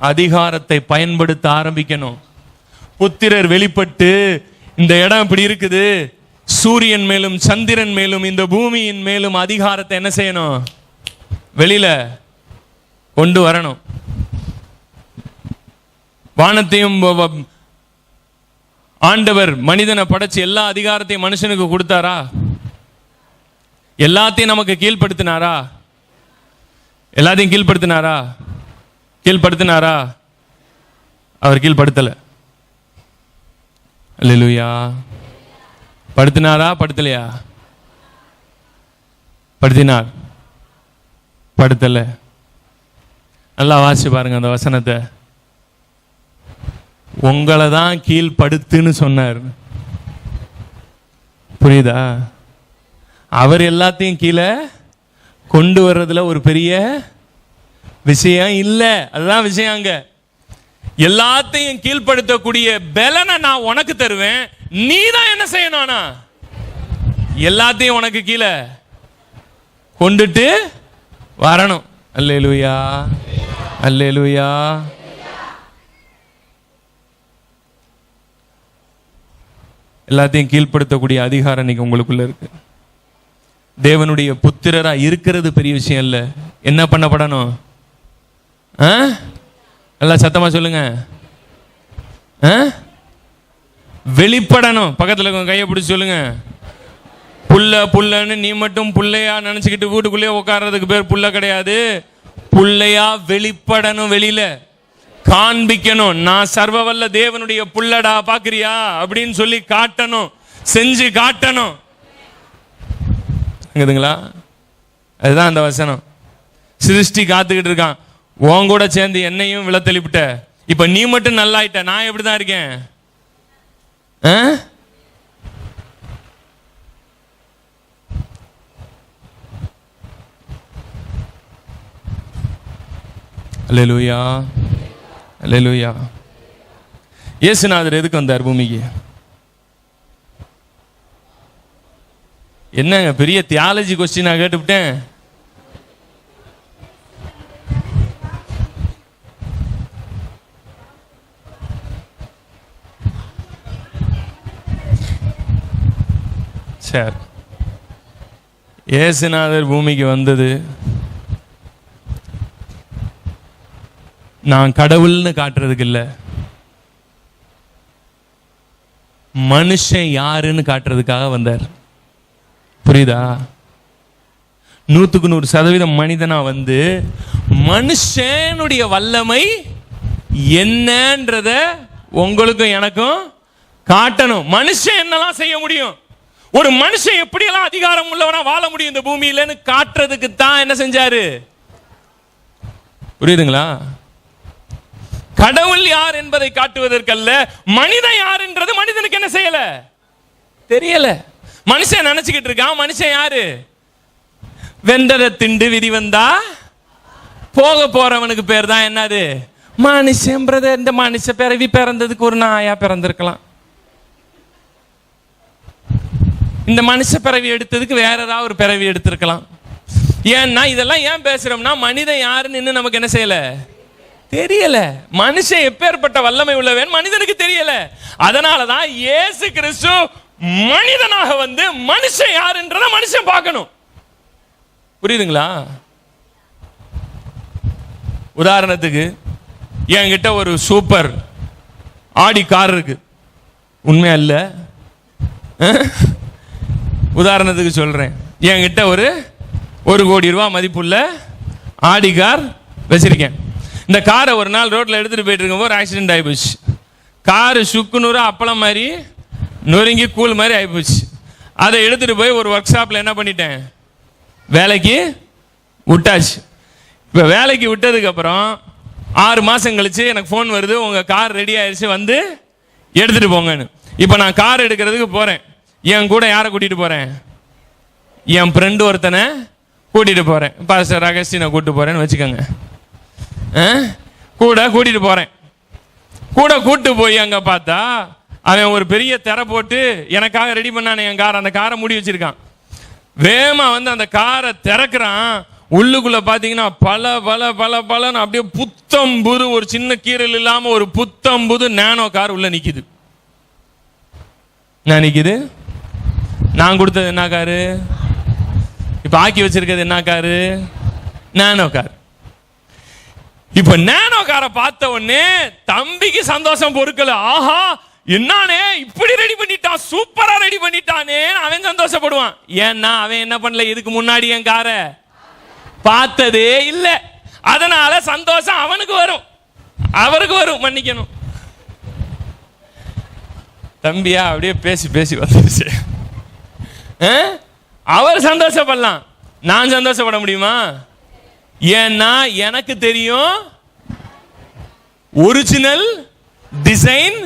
அதிகாரத்தை பயன்படுத்த ஆரம்பிக்கணும். புத்திரர் வெளிப்பட்டு இந்த இடம் இப்படி இருக்குது, சூரியன் மேலும் சந்திரன் மேலும் இந்த பூமியின் மேலும் அதிகாரத்தை என்ன செய்யணும்? வெளியில கொண்டு வரணும். வானத்தையும் ஆண்டவர் மனிதனை படைச்சு எல்லா அதிகாரத்தையும் மனுஷனுக்கு கொடுத்தாரா? எல்லாத்தையும் நமக்கு கீழ்படுத்தினாரா? எல்லாத்தையும் கீழ்படுத்தினாரா? கீழ்படுத்தினாரா? அவர் கீழ்படுத்தல. அல்லேலூயா. படுத்தினாரா? படுத்தலையா? படுத்தினார். படுத்தல. நல்லா வாசிச்சு பாருங்க அந்த வசனத்தை. உங்களை தான் கீழ்படுத்துன்னு சொன்னார். புரியுதா? அவர் எல்லாத்தையும் கீழே கொண்டு வர்றதுல ஒரு பெரிய விஷயம் இல்லை. அதுதான் விஷயம். அங்க எல்லாத்தையும் கீழ்படுத்தக்கூடிய பலனை நான் உனக்கு தருவேன். நீ தான் என்ன செய்யணும்னா எல்லாத்தையும் உனக்கு கீழே கொண்டுட்டு வரணும். அல்லேலூயா, அல்லேலூயா. எல்லாத்தையும் கீழ்படுத்தக்கூடிய அதிகாரம் இன்னைக்கு உங்களுக்குள்ள இருக்கு. தேவனுடைய புத்திரரா இருக்கிறது பெரிய விஷயம் இல்ல. என்ன பண்ணப்படணும்? எல்லாம் சத்தமா சொல்லுங்க. வெளிப்படணும். பக்கத்துல கையை பிடிச்சி சொல்லுங்க. புல்ல புல்லன்னு நீ மட்டும் புள்ளையா நினைச்சுக்கிட்டு வீட்டுக்குள்ளேயே உட்கார்றதுக்கு பேர் புல்ல கிடையாது. புள்ளையா வெளிப்படணும். வெளியில காண்பிக்கணும். நான் சர்வவல்ல தேவனுடைய புள்ளடா பாக்குறியா அப்படின்னு சொல்லி காட்டணும். செஞ்சு காட்டணும். அதுதான் அந்த வசனம். சிருஷ்டி காத்துக்கிட்டு இருக்கான். உன் கூட சேர்ந்து என்னையும் விழத்தளிப்பிட்ட. இப்ப நீ மட்டும் நல்லாயிட்ட. நான் எப்படிதான் இருக்கேன்? அல்லேலூயா, அல்லேலூயா. இயேசுநாதர் எதுக்கு வந்தார் பூமிக்கு? என்னங்க பெரிய தியாலஜி கொஸ்டின் நான் கேட்டுவிட்டேன். சரி, இயேசுநாதர் பூமிக்கு வந்தது நான் கடவுள்னு காட்டுறதுக்கு இல்ல, மனுஷன் யாருன்னு காட்டுறதுக்காக வந்தார். புரியுதா? 100% மனிதனா வந்து மனுஷனுடைய வல்லமை என்னன்றத உங்களுக்கும் எனக்கும் காட்டணும். மனுஷன் என்னெல்லாம் செய்ய முடியும், ஒரு மனுஷன் எப்படியெல்லாம் அதிகாரம் உள்ளவனா வாழ முடியும் இந்த பூமியிலன்னு காட்டுறதுக்கு தான் என்ன செஞ்சாரு. புரியுதுங்களா? கடவுள் யார் என்பதை காட்டுவதற்கல்ல, மனிதன் யார் என்றது மனிதனுக்கு என்ன செய்யல, தெரியல. மனுஷன் நினைச்சுக்கிட்டு இருக்கான் மனுஷன் யாரு, வெந்ததை திண்டு விதி வந்தா போக போறவனுக்கு பேர் தான் என்னது மனுஷன். பிரதர், இந்த மனுஷ பிறவி பிறந்ததுக்கு ஒரு நாயா பிறந்திருக்கலாம், இந்த மனுஷ பிறவி எடுத்ததுக்கு வேற ஏதாவது ஒரு பிறவி எடுத்திருக்கலாம். ஏன்னா இதெல்லாம் ஏன் பேசுறோம்னா மனிதன் யாருன்னு இன்னும் நமக்கு என்ன செய்யல, தெரியல. மனுஷன் எப்பேற்பட்ட வல்லமை உள்ளவன் மனிதனுக்கு தெரியல. அதனாலதான் இயேசு கிறிஸ்து மனிதனாக வந்து மனுஷன் யாருன்றத மனுஷன் பார்க்கணும். புரியுதுங்களா? உதாரணத்துக்கு என்கிட்ட ஒரு சூப்பர் ஆடி கார் இருக்கு, உண்மையா இல்ல, உதாரணத்துக்கு சொல்றேன். என்கிட்ட ஒரு கோடி ரூபாய் மதிப்புள்ள ஆடி கார் வச்சிருக்கேன். இந்த காரை ஒரு நாள் ரோட்ல எடுத்துட்டு போயிட்டு இருக்கும்போது ஒரு ஆக்சிடென்ட் ஆகிப்போச்சு. காரு சுக்குநூறு அப்பளம் மாதிரி நொறுங்கி கூழ் மாதிரி ஆகிப்போச்சு. அதை எடுத்துட்டு போய் ஒரு ஒர்க் ஷாப்ல என்ன பண்ணிட்டேன், வேலைக்கு விட்டாச்சு. இப்போ வேலைக்கு விட்டதுக்கு அப்புறம் 6 மாசம் கழிச்சு எனக்கு ஃபோன் வருது, உங்க கார் ரெடி ஆயிடுச்சு, வந்து எடுத்துட்டு போங்கன்னு. இப்போ நான் கார் எடுக்கிறதுக்கு போறேன். என் கூட யாரை கூட்டிட்டு போறேன், என் ஃப்ரெண்டு ஒருத்தனை கூட்டிட்டு போறேன். பாஸ்டர் அகஸ்டினை கூட்டிட்டு போறேன்னு வச்சுக்கோங்க. கூட கூட்டிட்டு போறேன். கூட கூட்டு போய் அங்க பார்த்தா அவன் ஒரு பெரிய திரை போட்டு எனக்காக ரெடி பண்ணானே என் கார், அந்த காரை மூடி வச்சிருக்கான். வேகமா வந்து அந்த காரை திறக்கிறான். உள்ளுக்குள்ள பாத்தீங்கன்னா பல பல பல பலன்னு அப்படியே புத்தம் புது, ஒரு சின்ன கீரல் இல்லாம ஒரு புத்தம் புது நேனோ கார் உள்ள நிக்குது. நான் நிக்குது, நான் கொடுத்தது என்ன காரு, இப்ப ஆக்கி வச்சிருக்கிறது என்ன காரு, நேனோ கார். இப்ப நேனோ காரை பார்த்த உடனே தம்பிக்கு சந்தோஷம் பொறுக்கல. ஆஹா, என்னானே இப்படி ரெடி பண்ணிட்டான், சூப்பரா ரெடி பண்ணிட்டானே அவன் சந்தோஷப்படுவான். ஏன்னா அவன் என்ன பண்ணல, இதுக்கு முன்னாடி என் காரை பார்த்ததே இல்லை. அதனால சந்தோஷம் அவனுக்கு வரும், அவருக்கு வரும். மன்னிக்கணும் தம்பியா, அப்படியே பேசி பேசி வந்துருச்சு. அவர் சந்தோஷப்படலாம், நான் சந்தோஷப்பட முடியுமா? ஏன்னா எனக்கு தெரியும் ஒரிஜினல் டிசைன்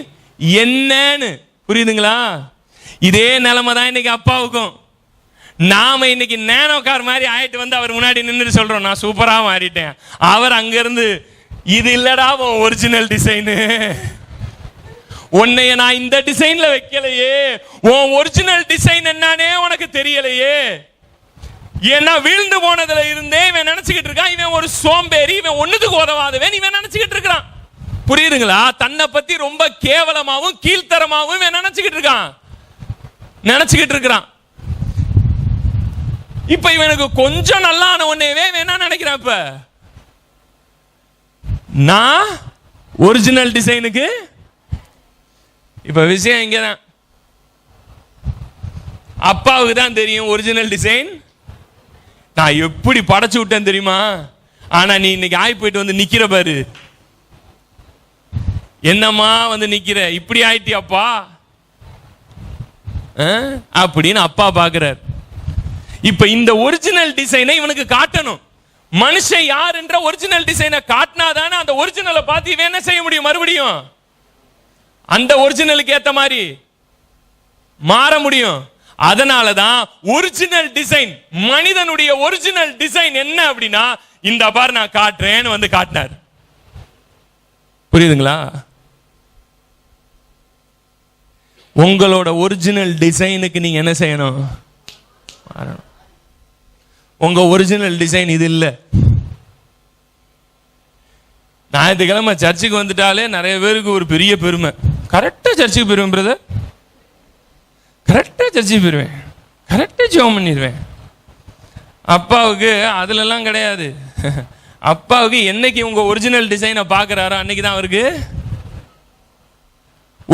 என்னன்னு. புரியுதுங்களா? இதே நிலைமை தான் இன்னைக்கு அப்பாவுக்கும். நாம இன்னைக்கு நேனோ கார் மாதிரி ஆயிட்டு வந்து அவர் முன்னாடி நின்று சொல்றோம் நான் சூப்பரா மாறிட்டேன். அவர் அங்க இருந்து இது இல்லடா ஒரிஜினல் டிசைனு, உன்னைய நான் இந்த டிசைன்ல வைக்கலையே, உன் ஒரிஜினல் டிசைன் என்னன்னே உனக்கு தெரியலையே. ஏன்னா வீழ்ந்து போனதுல இருந்தே இவன் நினைச்சுக்கிட்டு இருக்கான் இவன் ஒரு சோம்பேறி, இவன் ஒண்ணுத்துக்கு உதவாதவன் இவன் நினைச்சுக்கிட்டு இருக்கான். புரியுதுங்களா? தன்னை பத்தி ரொம்ப கேவலமாவும் கீழ்த்தரமாவும் இவன் நினைச்சுக்கிட்டு இருக்கான். இப்ப இவனுக்கு கொஞ்சம் நல்லான ஒன்னேவே என்ன நினைக்கிறான், இப்ப நான் ஒரிஜினல் டிசைனுக்கு. இப்ப விஷயம் இங்கதான், அப்பாவுக்கு தான் தெரியும் ஒரிஜினல் டிசைன் நான் எப்படி படைச்சு விட்டேன் தெரியுமா. ஆனா நீ இன்னைக்கு ஆய் போயிட்டு வந்து நிக்கிற பாரு, என்னம்மா வந்து நிக்கிற, இப்படி ஆயிட்டியாப்பா அப்படின்னு அப்பா பாக்குறார். இப்ப இந்த ஒரிஜினல் டிசைனை இவனுக்கு காட்டணும். மனுஷன் யார் என்ற ஒரிஜினல் டிசைனை காட்டினாதானே அந்த ஒரிஜினலை பார்த்து இவன் என்ன செய்ய முடியும், மறுபடியும் அந்த ஒரிஜினலுக்கு ஏத்த மாதிரி மாற முடியும். அதனாலதான் ஒரிஜினல் டிசைன், மனிதனுடைய ஒரிஜினல் டிசைன் என்ன அப்படின்னா இந்த பார் நான் காட்டுறேன்னு வந்து காட்டினார். புரியுதுங்களா? உங்களோட ஒரிஜினல் டிசைனுக்கு நீங்க என்ன செய்யணும், மாறணும். உங்க ஒரிஜினல் டிசைன் இது இல்ல. ஞாயிற்றுக்கிழமை சர்ச்சுக்கு வந்துட்டாலே நிறைய பேருக்கு ஒரு பெரிய பெருமை, கரெக்டா சர்ச்சுக்கு போயிருவேன் பிரதர், கரெக்டா சர்ச்சுக்கு போயிருவேன், கரெக்டா ஜெபம் பண்ணிடுவேன். அப்பாவுக்கு அதுல எல்லாம் கிடையாது. அப்பாவுக்கு என்னைக்கு உங்க ஒரிஜினல் டிசைனை பாக்குறாரோ அன்னைக்கு தான் அவருக்கு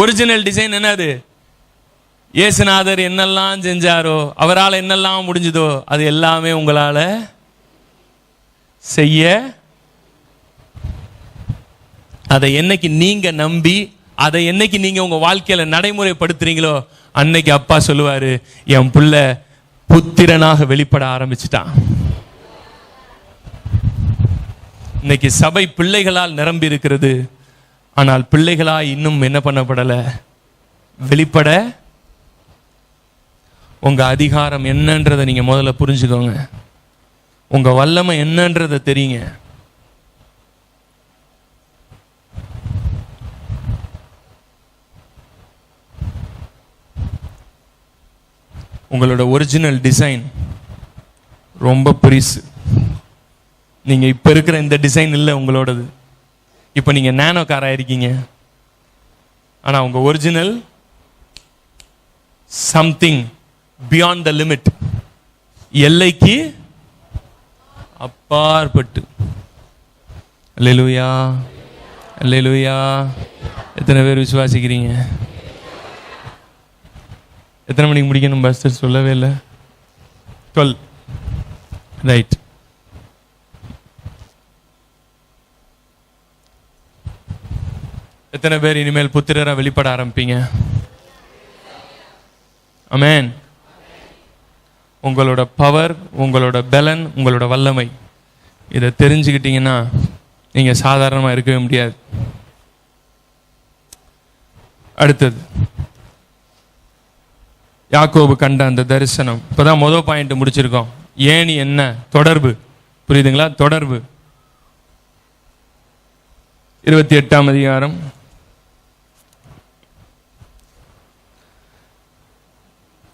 ஒரிஜினல் டிசைன் என்னது இயேசுநாதர் என்னெல்லாம் செஞ்சாரோ, அவரால் என்னெல்லாம் முடிஞ்சதோ, அது எல்லாமே உங்களால செய்ய, அதை என்னைக்கு நீங்க நம்பி அதை என்னைக்கு நீங்க உங்க வாழ்க்கையில நடைமுறைப்படுத்துறீங்களோ, அன்னைக்கு அப்பா சொல்லுவாரு, என் பிள்ளை புத்திரனாக வெளிப்பட ஆரம்பிச்சுட்டான். இன்னைக்கு சபை பிள்ளைகளால் நிரம்பி இருக்கிறது. ஆனால் பிள்ளைகளா இன்னும் என்ன பண்ணப்படல, வெளிப்பட. உங்க அதிகாரம் என்னன்றதை நீங்க முதல்ல புரிஞ்சுக்கோங்க. உங்க வல்லமை என்னன்றதை தெரியுங்க. உங்களோட ஒரிஜினல் டிசைன் ரொம்ப பெருசு. நீங்க இப்ப இருக்கிற இந்த டிசைன் இல்லை உங்களோடது. இப்ப நீங்க நானோ காரா இருக்கீங்க. ஆனா உங்க original something beyond the limit, எல்லைக்கு அப்பாற்பட்டு. அல்லேலூயா, அல்லேலூயா. எத்தனை பேர் விசுவாசிக்கிறீங்க? எத்தனை மணிக்கு முடிக்கணும் பாஸ்டர்? சொல்லவே இல்லை. 12. ரைட். எத்தனை பேர் இனிமேல் புத்திரரா வெளிப்பட ஆரம்பிப்பீங்க? ஆமென். உங்களோட பவர், உங்களோட பலன், உங்களோட வல்லமை, இதை தெரிஞ்சுக்கிட்டீங்கன்னா நீங்க சாதாரணமா இருக்கவே முடியாது. அடுத்தது யாக்கோபு கண்ட அந்த தரிசனம். இப்பதான் முதல் பாயிண்ட் முடிச்சிருக்கோம். ஏணி என்ன தொடர்பு, புரியுதுங்களா? தொடர்பு. 28ஆம் அதிகாரம்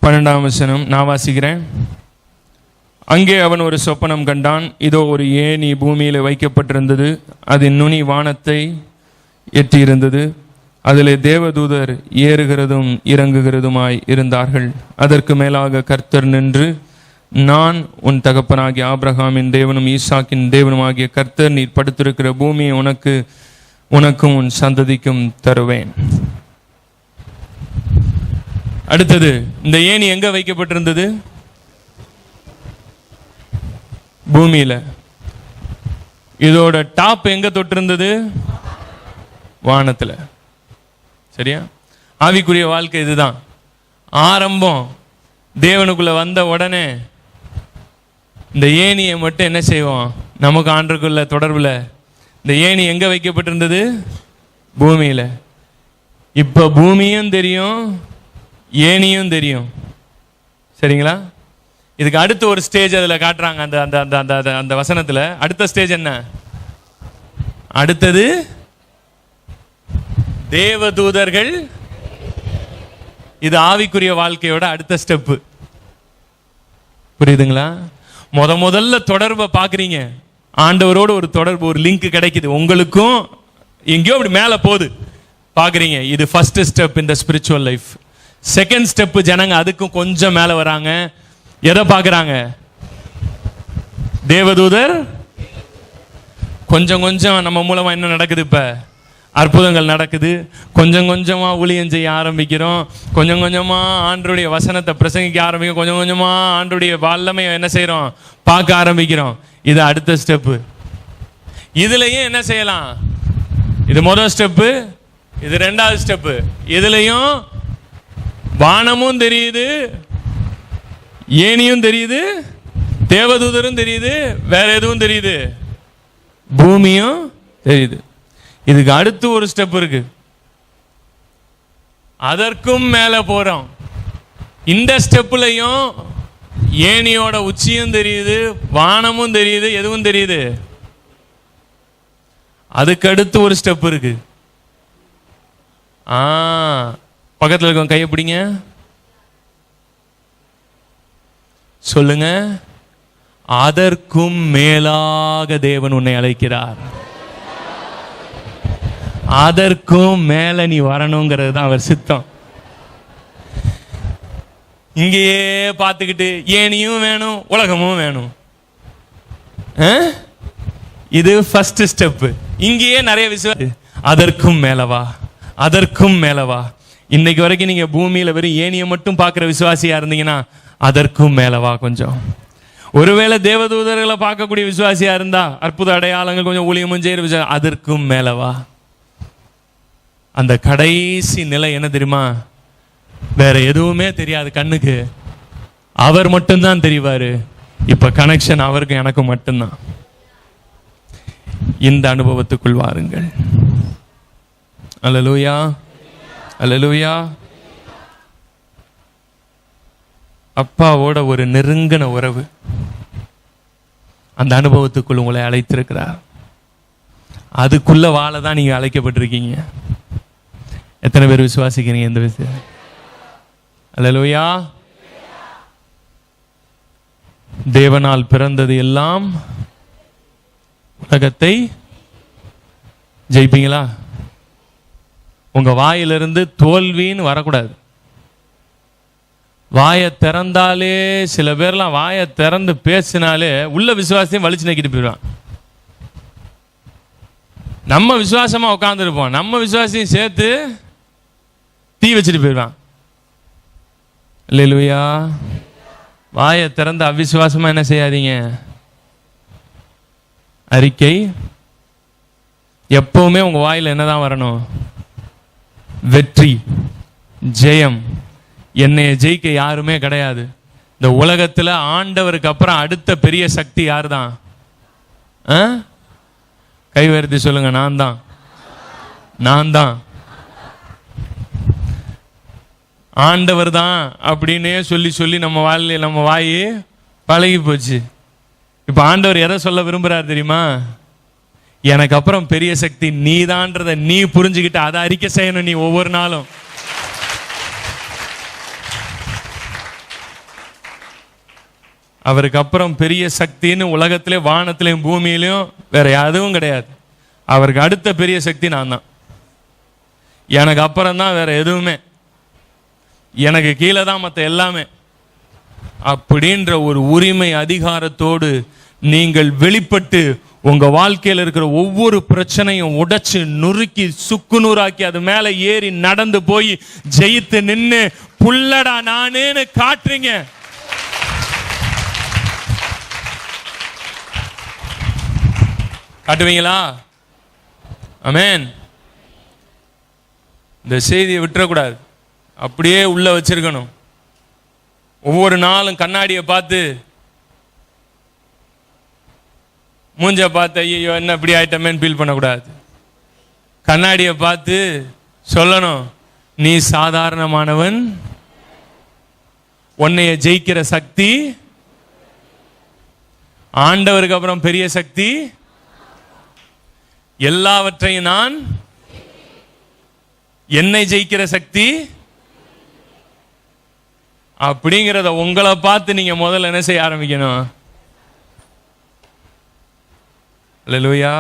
12ஆம் வசனம் நான் வாசிக்கிறேன். அங்கே அவன் ஒரு சொப்பனம் கண்டான். இதோ ஒரு ஏணி பூமியில வைக்கப்பட்டிருந்தது, அதன் நுனி வானத்தை எட்டியிருந்தது. அதிலே தேவதூதர் ஏறுகிறதும் இறங்குகிறதுமாய் இருந்தார்கள். அதற்கு மேலாக கர்த்தர் நின்று, நான் உன் தகப்பனாகிய ஆபிரகாமின் தேவனும் ஈசாக்கின் தேவனுமாகிய கர்த்தர், நீர் படுத்திருக்கிற பூமியை உனக்கும் உன் சந்ததிக்கும் தருவேன். அடுத்தது, இந்த ஏணி எங்க வைக்கப்பட்டிருந்தது? பூமியில. இதோட டாப் எங்க தொட்டிருந்தது? வானத்துல. சரியா? ஆவிக்குரிய வாழ்க்கை இதுதான். ஆரம்பம் தேவனுக்குள்ள வந்த உடனே இந்த ஏணியை மட்டும் என்ன செய்வோம்? நமக்கு ஆண்டுக்குள்ள தொடர்புல இந்த ஏணி எங்க வைக்கப்பட்டிருந்தது? பூமியில. இப்ப பூமியும் தெரியும், ஏணியும் தெரியும். சரிங்களா? இதுக்கு அடுத்து ஒரு ஸ்டேஜ் அதுல காட்டுறாங்க. அந்த அந்த அந்த அந்த அந்த வசனத்துல அடுத்த ஸ்டேஜ் என்ன? அடுத்தது தேவதூதர்கள். இது ஆவிக்குரிய வாழ்க்கையோட அடுத்த ஸ்டெப். புரியுதுங்களா? முதல்ல தொடர்பை பாக்குறீங்க. ஆண்டவரோட ஒரு தொடர்பு, ஒரு லிங்க் கிடைக்குது. உங்களுக்கும் எங்கேயோ அப்படி மேல போகுது பாக்குறீங்க. இது ஃபர்ஸ்ட் ஸ்டெப் இந்த ஸ்பிரிச்சுவல் லைஃப். செகண்ட் ஸ்டெப் ஜனங்க அதுக்கும் கொஞ்சம் மேல வராங்க. எதை பாக்குறாங்க? தேவதூதர். கொஞ்சம் கொஞ்சம் நம்ம மூலமா என்ன நடக்குது? இப்ப அற்புதங்கள் நடக்குது. கொஞ்சம் கொஞ்சமா ஊழியம் செய்ய ஆரம்பிக்கிறோம். கொஞ்சம் கொஞ்சமா ஆண்டவருடைய வசனத்தை பிரசங்கிக்க ஆரம்பிக்கிறோம். கொஞ்சம் கொஞ்சமா ஆண்டவருடைய வல்லமையை என்ன செய்யறோம்? பார்க்க ஆரம்பிக்கிறோம். இது அடுத்த ஸ்டெப். இதுலயும் என்ன செய்யலாம்? இது முதல் ஸ்டெப், இது ரெண்டாவது ஸ்டெப். இதுலயும் வானமும் தெரியுது, ஏணியும் தெரியுது, தேவதூதரும் தெரியுது, வேற எதுவும் தெரியுது? பூமியும் தெரியுது. இதுக்கு அடுத்து ஒரு ஸ்டெப் இருக்கு. அதற்கும் மேல போறோம். இந்த ஸ்டெப்லயும் ஏணியோட உச்சியும் தெரியுது, வானமும் தெரியுது, எதுவும் தெரியுது. அதுக்கு அடுத்து ஒரு ஸ்டெப் இருக்கு. பக்கத்தில் இருக்க கையை பிடிங்க, சொல்லுங்க. அதற்கும் மேலாக தேவன் உன்னை அழைக்கிறார். அதற்கும் மேல நீ வரணுங்கிறது தான் அவர் சித்தம். இங்கேயே பார்த்துக்கிட்டு ஏனியும் வேணும், உலகமும் வேணும். இது ஃபர்ஸ்ட் ஸ்டெப். இங்கேயே நிறைய விஷயம். அதற்கும் மேலவா, அதற்கும் மேலவா. இன்னைக்கு வரைக்கும் நீங்க பூமியில வெறும் ஏணியை மட்டும் பார்க்கிற விசுவாசியா இருந்தீங்கன்னா அதற்கும் மேலவா கொஞ்சம். ஒருவேளை தேவதூதர்களை பார்க்கக்கூடிய விசுவாசியா இருந்தா, அற்புத அடையாளங்கள் கொஞ்சம் ஊழியமும் செய்யற விசுவாசி, அதற்கும் மேலவா. அந்த கடைசி நிலை என்ன தெரியுமா? வேற எதுவுமே தெரியாது கண்ணுக்கு, அவர் மட்டும்தான் தெரிவாரு. இப்ப கனெக்ஷன் அவருக்கு எனக்கு மட்டும்தான். இந்த அனுபவத்துக்குள் வாருங்கள். அல்லேலூயா, அல்லேலூயா. அப்பாவோட ஒரு நெருங்கின உறவு அந்த அனுபவத்துக்குள் உங்களை அழைத்திருக்கிறார். அதுக்குள்ள வாழ தான் நீங்க அழைக்கப்பட்டிருக்கீங்க. எத்தனை பேர் விசுவாசிக்கிறீங்க இந்த விஷயம்? அல்லேலூயா. தேவனால் பிறந்தது எல்லாம் உலகத்தை ஜெயிப்பீங்களா? உங்க வாயிலிருந்து தோல்வின்னு வரக்கூடாது. வாயை திறந்தாலே, சில பேர்லாம் வாயை திறந்து பேசினாலே உள்ள விசுவாசத்தையும் வலிச்சு நக்கிட்டு போயிடுவான். நம்ம விசுவாசமா உட்காந்துருப்போம், நம்ம விசுவாசத்தையும் சேர்த்து தீ வச்சுட்டு போயிடுவான். அல்லேலூயா. வாயை திறந்து அவிசுவாசமா என்ன செய்யாதீங்க. அறிக்கை எப்பவுமே உங்க வாயில என்னதான் வரணும்? வெற்றி, ஜெயம். என்னைய ஜெயிக்க யாருமே கிடையாது. இந்த உலகத்துல ஆண்டவருக்கு அப்புறம் அடுத்த பெரிய சக்தி யார் தான்? கை உயர்த்தி சொல்லுங்க. நான் தான், நான் தான். ஆண்டவர் தான் அப்படின்னே சொல்லி சொல்லி நம்ம வாய் பழகி போச்சு. இப்ப ஆண்டவர் எதை சொல்ல விரும்புறாரு தெரியுமா? எனக்கு அப்புறம் பெரிய சக்தி நீதான்றத நீ புரிஞ்சுக்கிட்டு அதை அறிக்கை செய்யணும். நீ ஒவ்வொரு நாளும் அவருக்கு அப்புறம் பெரிய சக்தின்னு உலகத்திலே வானத்திலையும் பூமியிலையும் வேற எதுவும் கிடையாது. அவருக்கு அடுத்த பெரிய சக்தி நான் தான். எனக்கு அப்புறம் தான் வேற எதுவுமே, எனக்கு கீழே தான் மற்ற எல்லாமே. அப்படின்ற ஒரு உரிமை அதிகாரத்தோடு நீங்கள் வெளிப்பட்டு உங்க வாழ்க்கையில் இருக்கிற ஒவ்வொரு பிரச்சனையும் உடைச்சு நுறுக்கி சுக்குநூறாக்கி அது மேல ஏறி நடந்து போய் ஜெயித்து நின்று புல்லடா நானேன்னு காட்டுறீங்க. காட்டுவீங்களா? ஆமென். இந்த செய்தியை விட்டுறக்கூடாது, அப்படியே உள்ள வச்சிருக்கணும். ஒவ்வொரு நாளும் கண்ணாடியை பார்த்து மூஞ்ச பார்த்து ஐயோ என்ன இப்படி ஆயிட்டமேன்னு ஃபீல் பண்ணக்கூடாது. கண்ணாடியை பார்த்து சொல்லணும், நீ சாதாரணமானவன், உன்னைய ஜெயிக்கிற சக்தி ஆண்டவருக்கு அப்புறம் பெரிய சக்தி, எல்லாவற்றையும் நான், என்னை ஜெயிக்கிற சக்தி அப்படிங்கிறத உங்களை பார்த்து நீங்க முதல்ல என்ன செய்ய ஆரம்பிக்கணும்? அல்லேலூயா.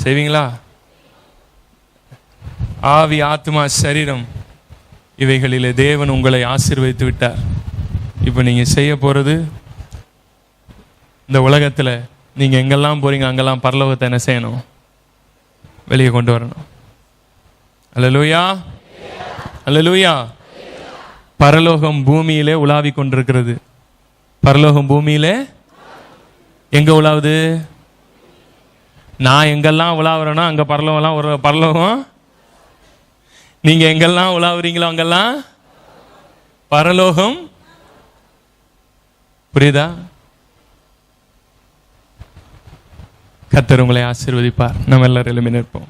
செய்வீங்களா? ஆவி, ஆத்மா, சரீரம் இவைகளிலே தேவன் உங்களை ஆசீர்வதித்து விட்டார். இப்போ நீங்க செய்ய போறது, இந்த உலகத்துல நீங்க எங்கெல்லாம் போறீங்க அங்கெல்லாம் பரலோகத்தை என்ன செய்யணும்? வெளியே கொண்டு வரணும். அல்லேலூயா, அல்லேலூயா. பரலோகம் பூமியிலே உலாவிக் கொண்டிருக்கிறது. பரலோகம் பூமியிலே எங்க உலாவுது? நான் எங்கெல்லாம் உலாவுறேனோ அங்க பரலோகம்லாம் ஒரு பரலோகம். நீங்க எங்கெல்லாம் உலாவுறீங்களோ அங்கெல்லாம் பரலோகம். புரியுதா? கர்த்தர் உங்களை ஆசீர்வதிப்பார். நம்ம எல்லாரும் எழும்பி நிற்போம்.